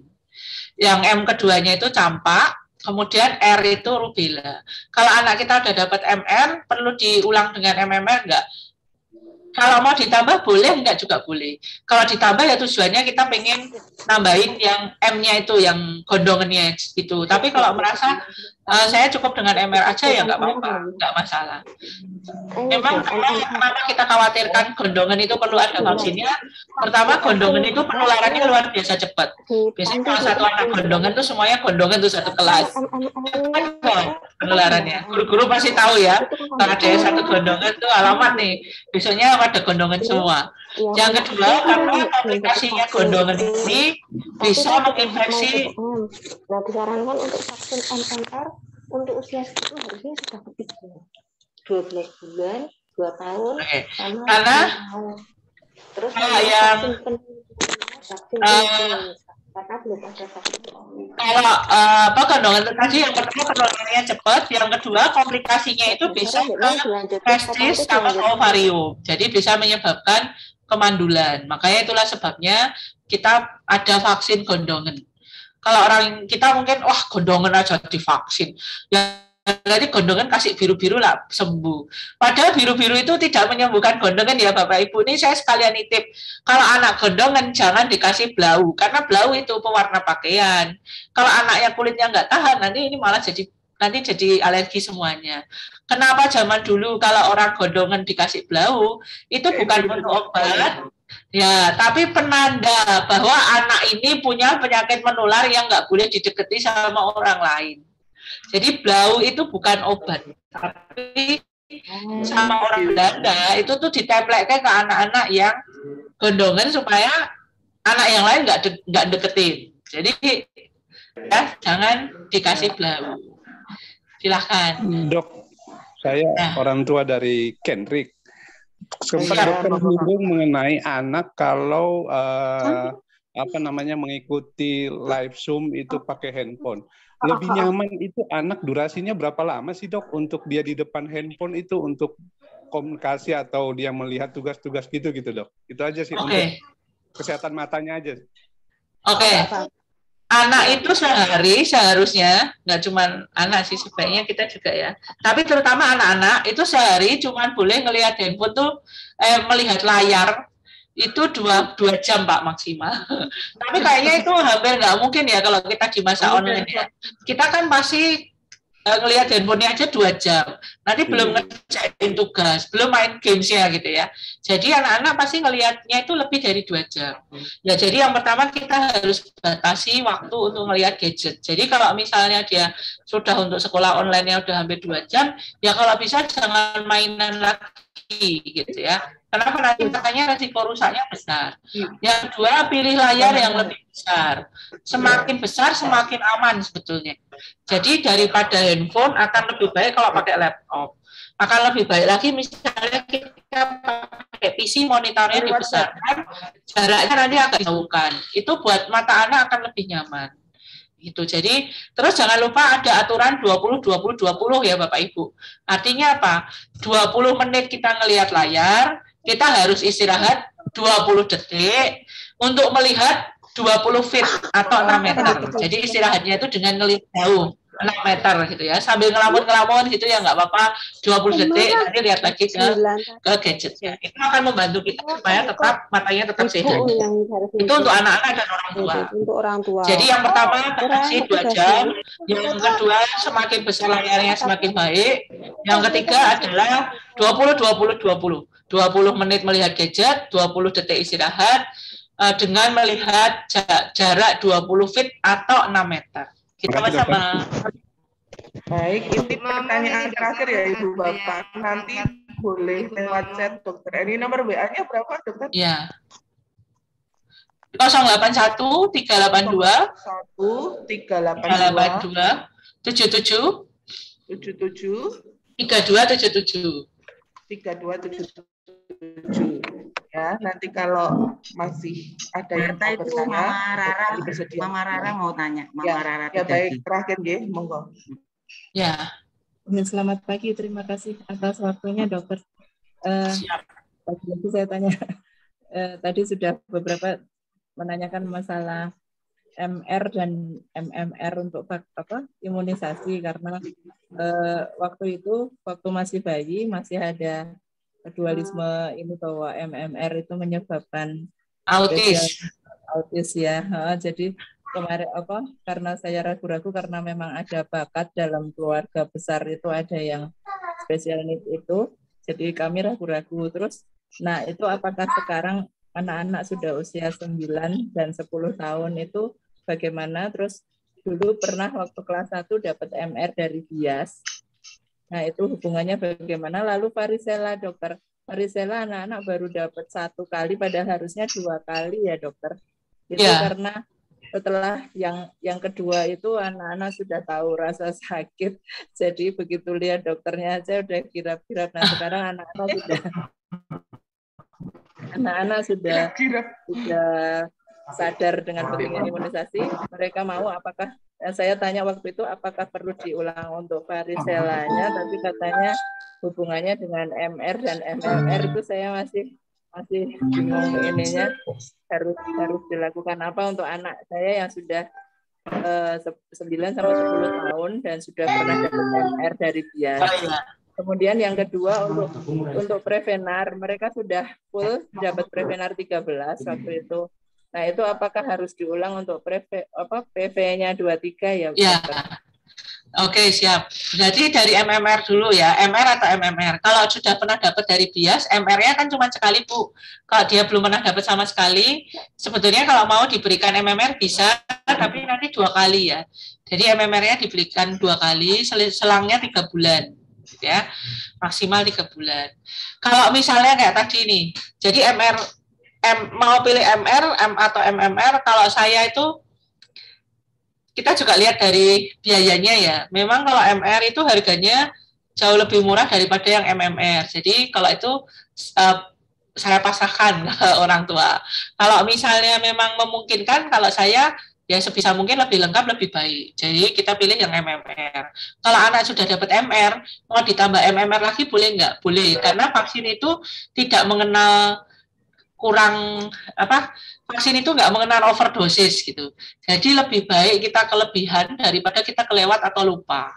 Yang M keduanya itu campak, kemudian R itu rubella. Kalau anak kita udah dapat MR, perlu diulang dengan MMR enggak? Kalau mau ditambah boleh, enggak juga boleh. Kalau ditambah ya tujuannya kita pengen nambahin yang M-nya itu, yang gondongannya gitu. Tapi kalau merasa saya cukup dengan MR aja ya enggak apa-apa, enggak masalah. Memang kenapa kita khawatirkan gondongan itu perlu ada vaksinnya? Pertama, gondongan itu penularannya luar biasa cepat. Biasanya kalau satu anak gondongan itu semuanya gondongan itu satu kelas. Penularannya. Guru-guru pasti tahu ya, kalau ada yang satu gondongan itu alamat nih. Besoknya ada gondongan semua. Yang kedua, karena komplikasinya gondongan ini bisa menginfeksi. Nah, disarankan untuk vaksin MMR untuk usia segitu harusnya sudah lebih 12 bulan, 2 tahun. Karena terus yang karena belum ada vaksin. Kalau gondongan tadi yang pertama penularannya cepat, yang kedua komplikasinya itu bisa ke testis sama ke ovarium. Jadi bisa menyebabkan kemandulan. Makanya itulah sebabnya kita ada vaksin gondongan. Kalau orang kita mungkin wah gondongan aja divaksin. Ya jadi gondongan kasih biru-biru lah sembuh. Padahal biru-biru itu tidak menyembuhkan gondongan ya Bapak Ibu. Ini saya sekalian nitip. Kalau anak gondongan jangan dikasih blau karena blau itu pewarna pakaian. Kalau anaknya kulitnya nggak tahan nanti ini malah jadi alergi semuanya. Kenapa zaman dulu kalau orang gondongan dikasih blau itu bukan untuk obat. Ya, tapi penanda bahwa anak ini punya penyakit menular yang nggak boleh didekati sama orang lain. Jadi blau itu bukan obat, tapi sama orang Belanda itu tuh ditemplekkan ke anak-anak yang gondongan supaya anak yang lain nggak deketin. Jadi ya jangan dikasih blau. Silahkan. Dok, saya orang tua dari Kendrick. Sempat dokter menyinggung mengenai anak kalau mengikuti live Zoom itu pakai handphone. Lebih nyaman itu anak durasinya berapa lama sih dok untuk dia di depan handphone itu untuk komunikasi atau dia melihat tugas-tugas gitu dok? Itu aja sih untuk kesehatan matanya aja. Oke. Anak itu sehari seharusnya nggak cuma anak sih sebaiknya kita juga ya. Tapi terutama anak-anak itu sehari cuma boleh ngelihat handphone tuh melihat layar itu 2 jam Pak maksimal. Tapi kayaknya itu hampir nggak mungkin ya kalau kita di masa online ya. Kita kan pasti ngelihat handphonenya aja 2 jam. Nanti belum ngerjain tugas, belum main gamesnya gitu ya. Jadi anak-anak pasti ngelihatnya itu lebih dari 2 jam. Ya jadi yang pertama kita harus batasi waktu untuk ngelihat gadget. Jadi kalau misalnya dia sudah untuk sekolah online-nya udah hampir 2 jam, ya kalau bisa jangan mainan lagi gitu ya. Kenapa nanti makanya resiko rusaknya besar. Yang kedua, pilih layar yang lebih besar. Semakin besar, semakin aman sebetulnya. Jadi daripada handphone akan lebih baik kalau pakai laptop. Akan lebih baik lagi misalnya kita pakai PC monitornya dibesarkan, jaraknya nanti agak jauhkan. Itu buat mata anak akan lebih nyaman. Gitu. Jadi terus jangan lupa ada aturan 20-20-20 ya Bapak Ibu. Artinya apa? 20 menit kita ngelihat layar, kita harus istirahat 20 detik untuk melihat 20 feet atau 6 meter. Jadi istirahatnya itu dengan ngelihat jauh 6 meter gitu ya. Sambil ngelamun-ngelamun gitu ya nggak apa-apa 20 detik nanti lihat lagi ke gadgetnya. Itu akan membantu kita supaya tetap matanya tetap sehat. Itu untuk anak-anak dan orang tua. Untuk orang tua. Jadi yang pertama batasi 2 jam, yang kedua semakin besar layarnya semakin baik. Yang ketiga adalah 20-20-20. 20 menit melihat gadget, 20 detik istirahat, dengan melihat jarak 20 feet atau 6 meter. Kita sama. Baik, ini pertanyaan terakhir ya Ibu Bapak. Nanti boleh lewat chat dokter. Ini nomor WA-nya berapa dokter? Ya. 081 382 382 77 3277 ya. Nanti kalau masih ada yang mau bertanya, Mama Rara mau tanya. Rara ya baik, terakhir ya, monggo. Ya. Selamat pagi, terima kasih atas waktunya dokter. Tadi saya tanya, tadi sudah beberapa menanyakan masalah MR dan MMR untuk imunisasi karena waktu masih bayi masih ada dualisme ini bahwa MMR itu menyebabkan autis ya. Jadi kemarin karena saya ragu-ragu karena memang ada bakat dalam keluarga besar itu ada yang special need itu. Jadi kami ragu-ragu terus. Nah, itu apakah sekarang anak-anak sudah usia 9 dan 10 tahun itu bagaimana? Terus dulu pernah waktu kelas 1 dapat MR dari bias. Nah, itu hubungannya bagaimana? Lalu varicella, dokter. Varicella anak-anak baru dapat 1 kali, padahal harusnya 2 kali ya, dokter. Itu karena setelah yang kedua itu anak-anak sudah tahu rasa sakit. Jadi begitu lihat dokternya aja udah kirap-kirap. Nah, sekarang anak-anak sudah sadar dengan pentingnya imunisasi, mereka mau apakah saya tanya waktu itu apakah perlu diulang untuk variselanya, tapi katanya hubungannya dengan MR dan MMR itu saya masih bingung ininya harus dilakukan apa untuk anak saya yang sudah 9 sampai 10 tahun dan sudah pernah dapat MR dari bias. Kemudian yang kedua untuk Prevenar, mereka sudah full dapat Prevenar 13 waktu itu. Nah, itu apakah harus diulang untuk PV-nya 23 ya? Ya. Oke, siap. Jadi dari MMR dulu ya, MR atau MMR. Kalau sudah pernah dapat dari bias, MR-nya kan cuma sekali, Bu. Kalau dia belum pernah dapat sama sekali, sebetulnya kalau mau diberikan MMR bisa, tapi nanti 2 kali ya. Jadi MMR-nya diberikan 2 kali, selangnya 3 bulan. Ya, maksimal 3 bulan. Kalau misalnya kayak tadi nih, jadi mau pilih MR atau MMR, kalau saya itu kita juga lihat dari biayanya ya. Memang kalau MR itu harganya jauh lebih murah daripada yang MMR. Jadi kalau itu saya pasrahkan ke orang tua. Kalau misalnya memang memungkinkan, kalau saya ya sebisa mungkin lebih lengkap, lebih baik. Jadi kita pilih yang MMR. Kalau anak sudah dapat MR, mau ditambah MMR lagi boleh nggak? Boleh, karena vaksin itu tidak mengenal vaksin itu nggak mengenal overdosis gitu. Jadi lebih baik kita kelebihan daripada kita kelewat atau lupa.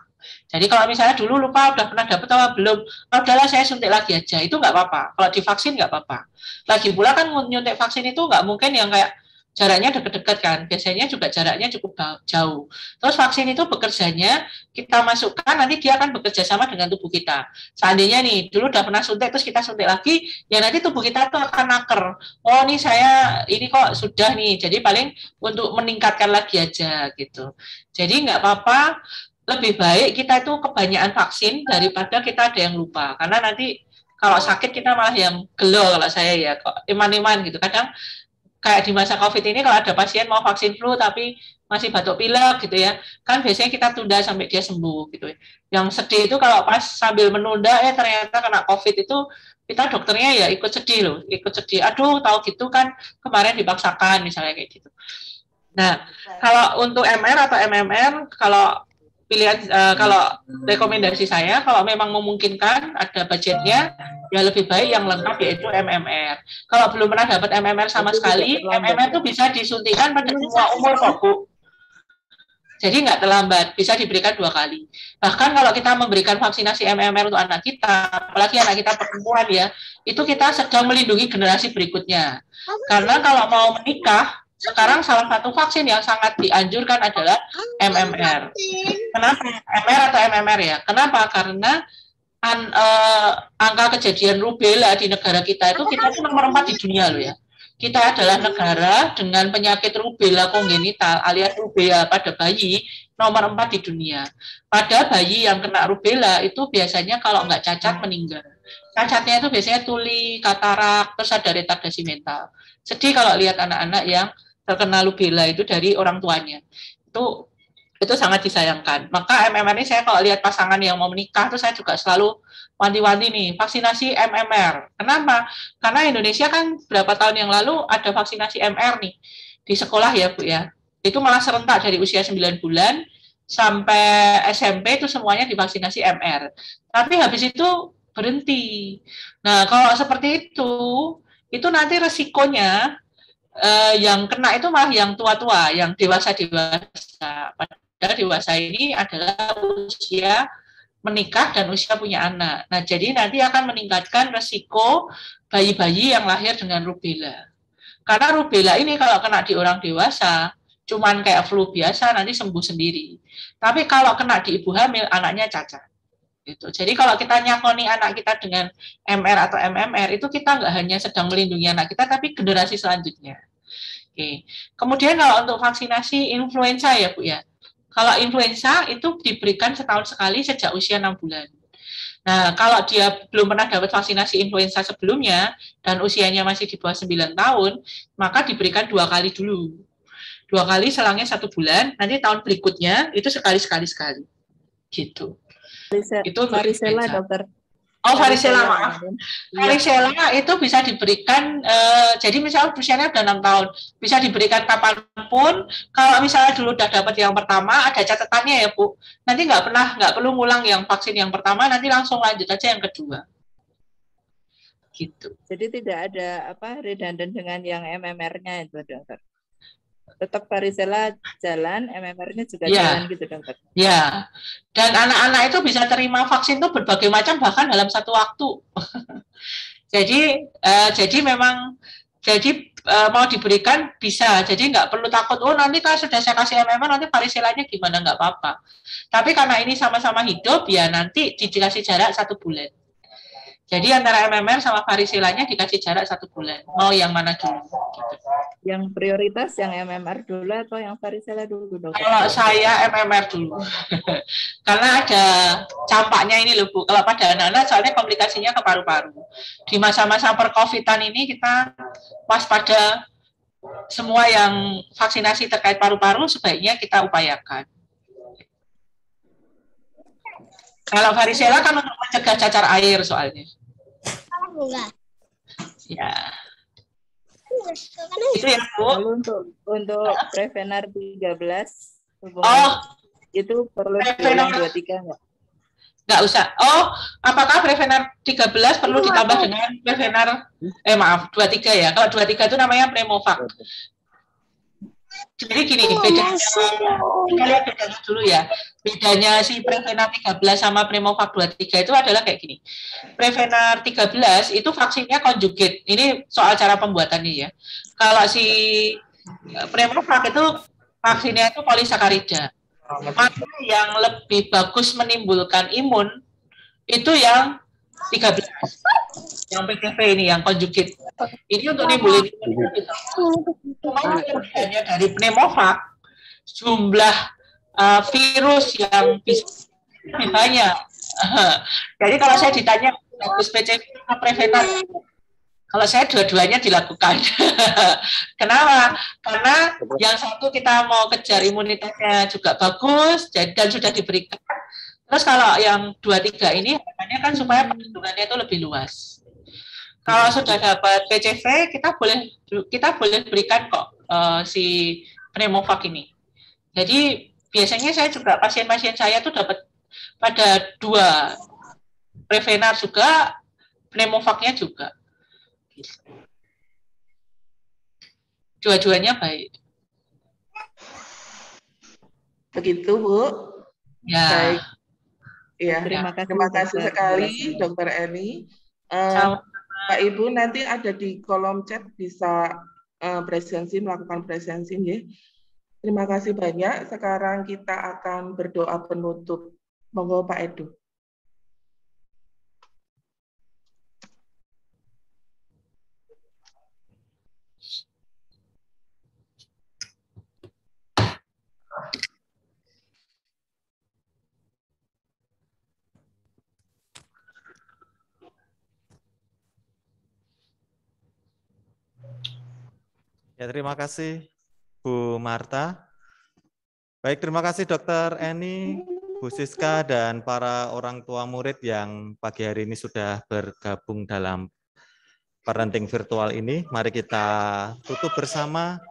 Jadi kalau misalnya dulu lupa udah pernah dapat atau belum, udahlah saya suntik lagi aja, itu nggak apa-apa. Kalau divaksin nggak apa-apa. Lagi pula kan nyuntik vaksin itu nggak mungkin yang kayak jaraknya dekat-dekat kan, biasanya juga jaraknya cukup jauh. Terus vaksin itu bekerjanya, kita masukkan, nanti dia akan bekerja sama dengan tubuh kita. Seandainya nih, dulu udah pernah suntik, terus kita suntik lagi, ya nanti tubuh kita tuh akan naker. Oh nih ini kok sudah nih, jadi paling untuk meningkatkan lagi aja gitu. Jadi nggak apa-apa, lebih baik kita itu kebanyakan vaksin daripada kita ada yang lupa. Karena nanti kalau sakit kita malah yang gelo kalau saya ya, kok iman-iman gitu. Kadang kayak di masa COVID ini kalau ada pasien mau vaksin flu tapi masih batuk pilek gitu ya, kan biasanya kita tunda sampai dia sembuh gitu. Yang sedih itu kalau pas sambil menunda ternyata kena COVID itu kita dokternya ya ikut sedih loh, ikut sedih. Aduh tahu gitu kan kemarin dipaksakan misalnya kayak gitu. Nah kalau untuk MR atau MMR, kalau pilihan kalau rekomendasi saya kalau memang memungkinkan ada budgetnya ya lebih baik yang lengkap yaitu MMR. Kalau belum pernah dapat MMR sama sekali, MMR itu bisa disuntikan pada semua umur kok, Bu. Jadi nggak terlambat, bisa diberikan 2 kali. Bahkan kalau kita memberikan vaksinasi MMR untuk anak kita, apalagi anak kita perempuan ya, itu kita sedang melindungi generasi berikutnya. Karena kalau mau menikah, sekarang salah satu vaksin yang sangat dianjurkan adalah MMR. Kenapa MR atau MMR ya? Kenapa? Karena angka kejadian rubella di negara kita itu nomor 4 di dunia loh ya. Kita adalah negara dengan penyakit rubella kongenital alias rubella pada bayi nomor 4 di dunia. Pada bayi yang kena rubella itu biasanya kalau nggak cacat meninggal. Cacatnya itu biasanya tuli, katarak, terus ada retardasi mental. Sedih kalau lihat anak-anak yang terkena rubella itu dari orang tuanya. Itu sangat disayangkan. Maka MMR ini saya kalau lihat pasangan yang mau menikah itu saya juga selalu wanti-wanti nih, vaksinasi MMR. Kenapa? Karena Indonesia kan berapa tahun yang lalu ada vaksinasi MR nih di sekolah ya Bu ya. Itu malah serentak dari usia 9 bulan sampai SMP itu semuanya divaksinasi MR. Tapi habis itu berhenti. Nah, kalau seperti itu nanti resikonya yang kena itu malah yang tua-tua, yang dewasa-dewasa. Padahal dewasa ini adalah usia menikah dan usia punya anak. Nah, jadi nanti akan meningkatkan resiko bayi-bayi yang lahir dengan rubella. Karena rubella ini kalau kena di orang dewasa, cuman kayak flu biasa, nanti sembuh sendiri. Tapi kalau kena di ibu hamil, anaknya cacat. Gitu. Jadi kalau kita nyakoni anak kita dengan MR atau MMR, itu kita nggak hanya sedang melindungi anak kita, tapi generasi selanjutnya. Oke. Kemudian kalau untuk vaksinasi influenza ya Bu ya, kalau influenza itu diberikan setahun sekali sejak usia 6 bulan. Nah, kalau dia belum pernah dapat vaksinasi influenza sebelumnya dan usianya masih di bawah 9 tahun, maka diberikan 2 kali dulu. 2 kali selangnya 1 bulan, nanti tahun berikutnya itu sekali. Gitu. Itu varicella, dokter. Oh, varicella, maaf. Iya. Varicella itu bisa diberikan, jadi misalnya usianya udah 6 tahun, bisa diberikan kapanpun. Kalau misalnya dulu udah dapat yang pertama, ada catatannya ya Bu. Nanti nggak perlu ngulang yang vaksin yang pertama, nanti langsung lanjut aja yang kedua. Gitu. Jadi tidak ada apa redundant dengan yang MMR-nya itu, dokter. Tetap varicella jalan, MMR-nya juga Ya. jalan gitu, dokter. Ya, dan anak-anak itu bisa terima vaksin itu berbagai macam bahkan dalam satu waktu. jadi memang mau diberikan bisa. Jadi nggak perlu takut. Oh nanti kalau sudah saya kasih MMR nanti varicellanya gimana, nggak apa-apa. Tapi karena ini sama-sama hidup ya nanti dikasih jarak 1 bulan. Jadi antara MMR sama varicellanya dikasih jarak 1 bulan. Mau yang mana dulu? Gitu. Yang prioritas yang MMR dulu atau yang varicella dulu, dokter? Kalau saya MMR dulu. Karena ada campaknya ini loh Bu. Kalau pada anak-anak soalnya komplikasinya ke paru-paru. Di masa-masa per-Covidan ini kita waspada semua yang vaksinasi terkait paru-paru sebaiknya kita upayakan. Kalau varicella kan untuk mencegah cacar air soalnya. Ya. Itu ya Bu. Lalu untuk Prevenar 13 itu perlu diulang 23 enggak? Nggak usah. Oh, apakah Prevenar 13 perlu ditambah dengan Prevenar 23 ya. Kalau 23 itu namanya Pneumovac. Jadi gini, bedanya kita lihat bedanya dulu ya. Bedanya si Prevenar 13 sama Pneumovac 23 itu adalah kayak gini. Prevenar 13 itu vaksinnya conjugate. Ini soal cara pembuatannya ya. Kalau si Pneumovac itu vaksinnya itu polisakarida. Maka yang lebih bagus menimbulkan imun itu yang 13. Yang PCV ini, yang conjugate. Ini untuk nimbulin imun. Cuma bedanya dari Pneumovac, jumlah virus yang bisa lebih banyak. Jadi kalau saya ditanya bagus PCV atau Prevenar, kalau saya dua-duanya dilakukan. Kenapa? Karena yang satu kita mau kejar imunitasnya juga bagus dan sudah diberikan. Terus kalau yang 23 ini harapannya kan supaya perlindungannya itu lebih luas. Kalau sudah dapat PCV, kita boleh berikan kok si Pneumovac ini. Jadi biasanya saya juga pasien-pasien saya tuh dapat pada 2 Prevenar juga, Pneumovacnya juga. Dua-duanya baik. Begitu, Bu. Ya. Baik. Ya, Terima kasih sekali, Dokter Eni. Pak Ibu nanti ada di kolom chat bisa melakukan presensi ya. Terima kasih banyak. Sekarang kita akan berdoa penutup. Monggo Pak Edu. Ya, terima kasih Bu Marta. Baik, terima kasih Dokter Eni, Bu Siska, dan para orang tua murid yang pagi hari ini sudah bergabung dalam parenting virtual ini. Mari kita tutup bersama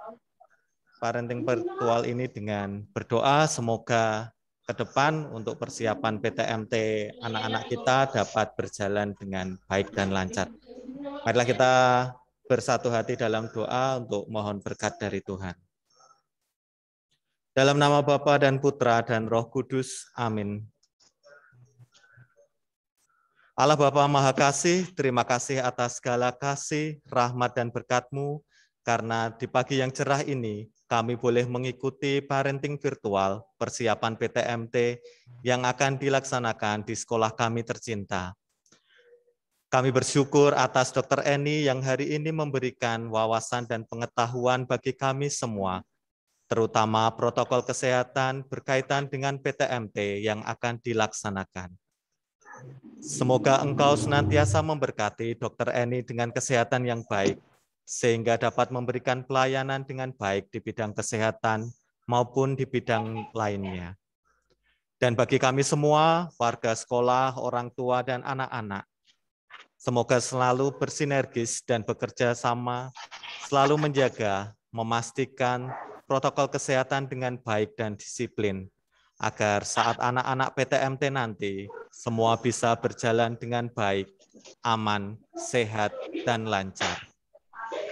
parenting virtual ini dengan berdoa semoga ke depan untuk persiapan PTMT anak-anak kita dapat berjalan dengan baik dan lancar. Marilah kita bersatu hati dalam doa untuk mohon berkat dari Tuhan. Dalam nama Bapa dan Putra dan Roh Kudus, amin. Allah Bapa Maha Kasih, terima kasih atas segala kasih, rahmat dan berkat-Mu, karena di pagi yang cerah ini kami boleh mengikuti parenting virtual persiapan PTMT yang akan dilaksanakan di sekolah kami tercinta. Kami bersyukur atas Dokter Eni yang hari ini memberikan wawasan dan pengetahuan bagi kami semua, terutama protokol kesehatan berkaitan dengan PTMT yang akan dilaksanakan. Semoga Engkau senantiasa memberkati Dokter Eni dengan kesehatan yang baik, sehingga dapat memberikan pelayanan dengan baik di bidang kesehatan maupun di bidang lainnya. Dan bagi kami semua, warga sekolah, orang tua, dan anak-anak, Semoga selalu bersinergis dan bekerja sama, selalu menjaga, memastikan protokol kesehatan dengan baik dan disiplin, agar saat anak-anak PTMT nanti, semua bisa berjalan dengan baik, aman, sehat, dan lancar.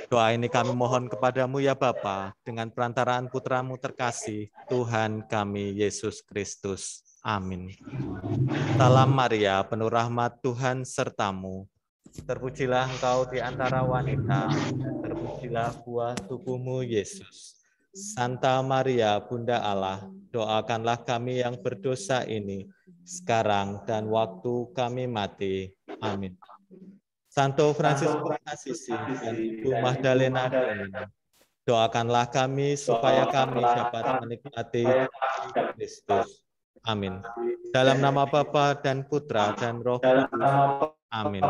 Doa ini kami mohon kepadamu ya Bapa, dengan perantaraan putramu terkasih, Tuhan kami Yesus Kristus. Amin. Salam Maria, penuh rahmat Tuhan sertamu. Terpujilah engkau di antara wanita, dan terpujilah buah tubuhmu Yesus. Santa Maria, Bunda Allah, doakanlah kami yang berdosa ini, sekarang dan waktu kami mati. Amin. Santo Fransiskus Assisi dan Ibu Magdalena Domina, doakanlah kami supaya kami dapat menikmati Kristus. Amin. Dalam nama Bapa dan Putra dan Roh Kudus. Amin.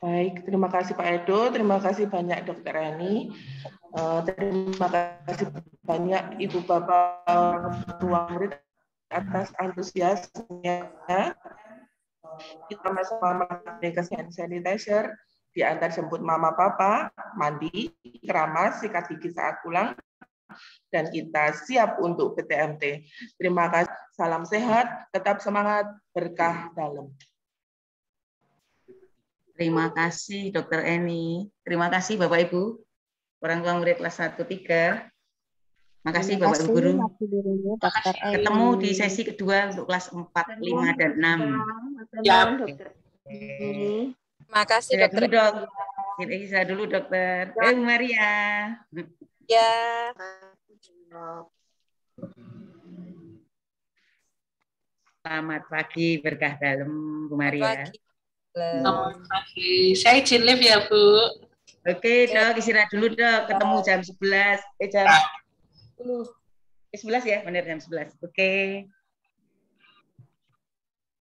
Baik, terima kasih Pak Edo, terima kasih banyak Dokter Eni, terima kasih banyak Ibu Bapak orang tua murid atas antusiasnya. Kita sama-sama memakai hand sanitizer, diantar jemput mama papa, mandi, keramas, sikat gigi saat pulang, dan kita siap untuk PTMT. Terima kasih, salam sehat, tetap semangat, berkah dalam. Terima kasih Dokter Eni. Terima kasih Bapak Ibu, orang tua murid kelas 1-3. Terima kasih Bapak Ibu Guru. Ketemu di sesi kedua untuk kelas 4, 5, dan 6. Ya. Terima kasih Dokter. Kita dulu Dokter. Bu Maria. Ya. Selamat pagi, berkah dalam Bu Maria. Selamat pagi. Saya izin live ya Bu. Oke Dok, istirahat dulu Dok. Ketemu jam 11. Jam 11 ya, benar jam 11. Oke.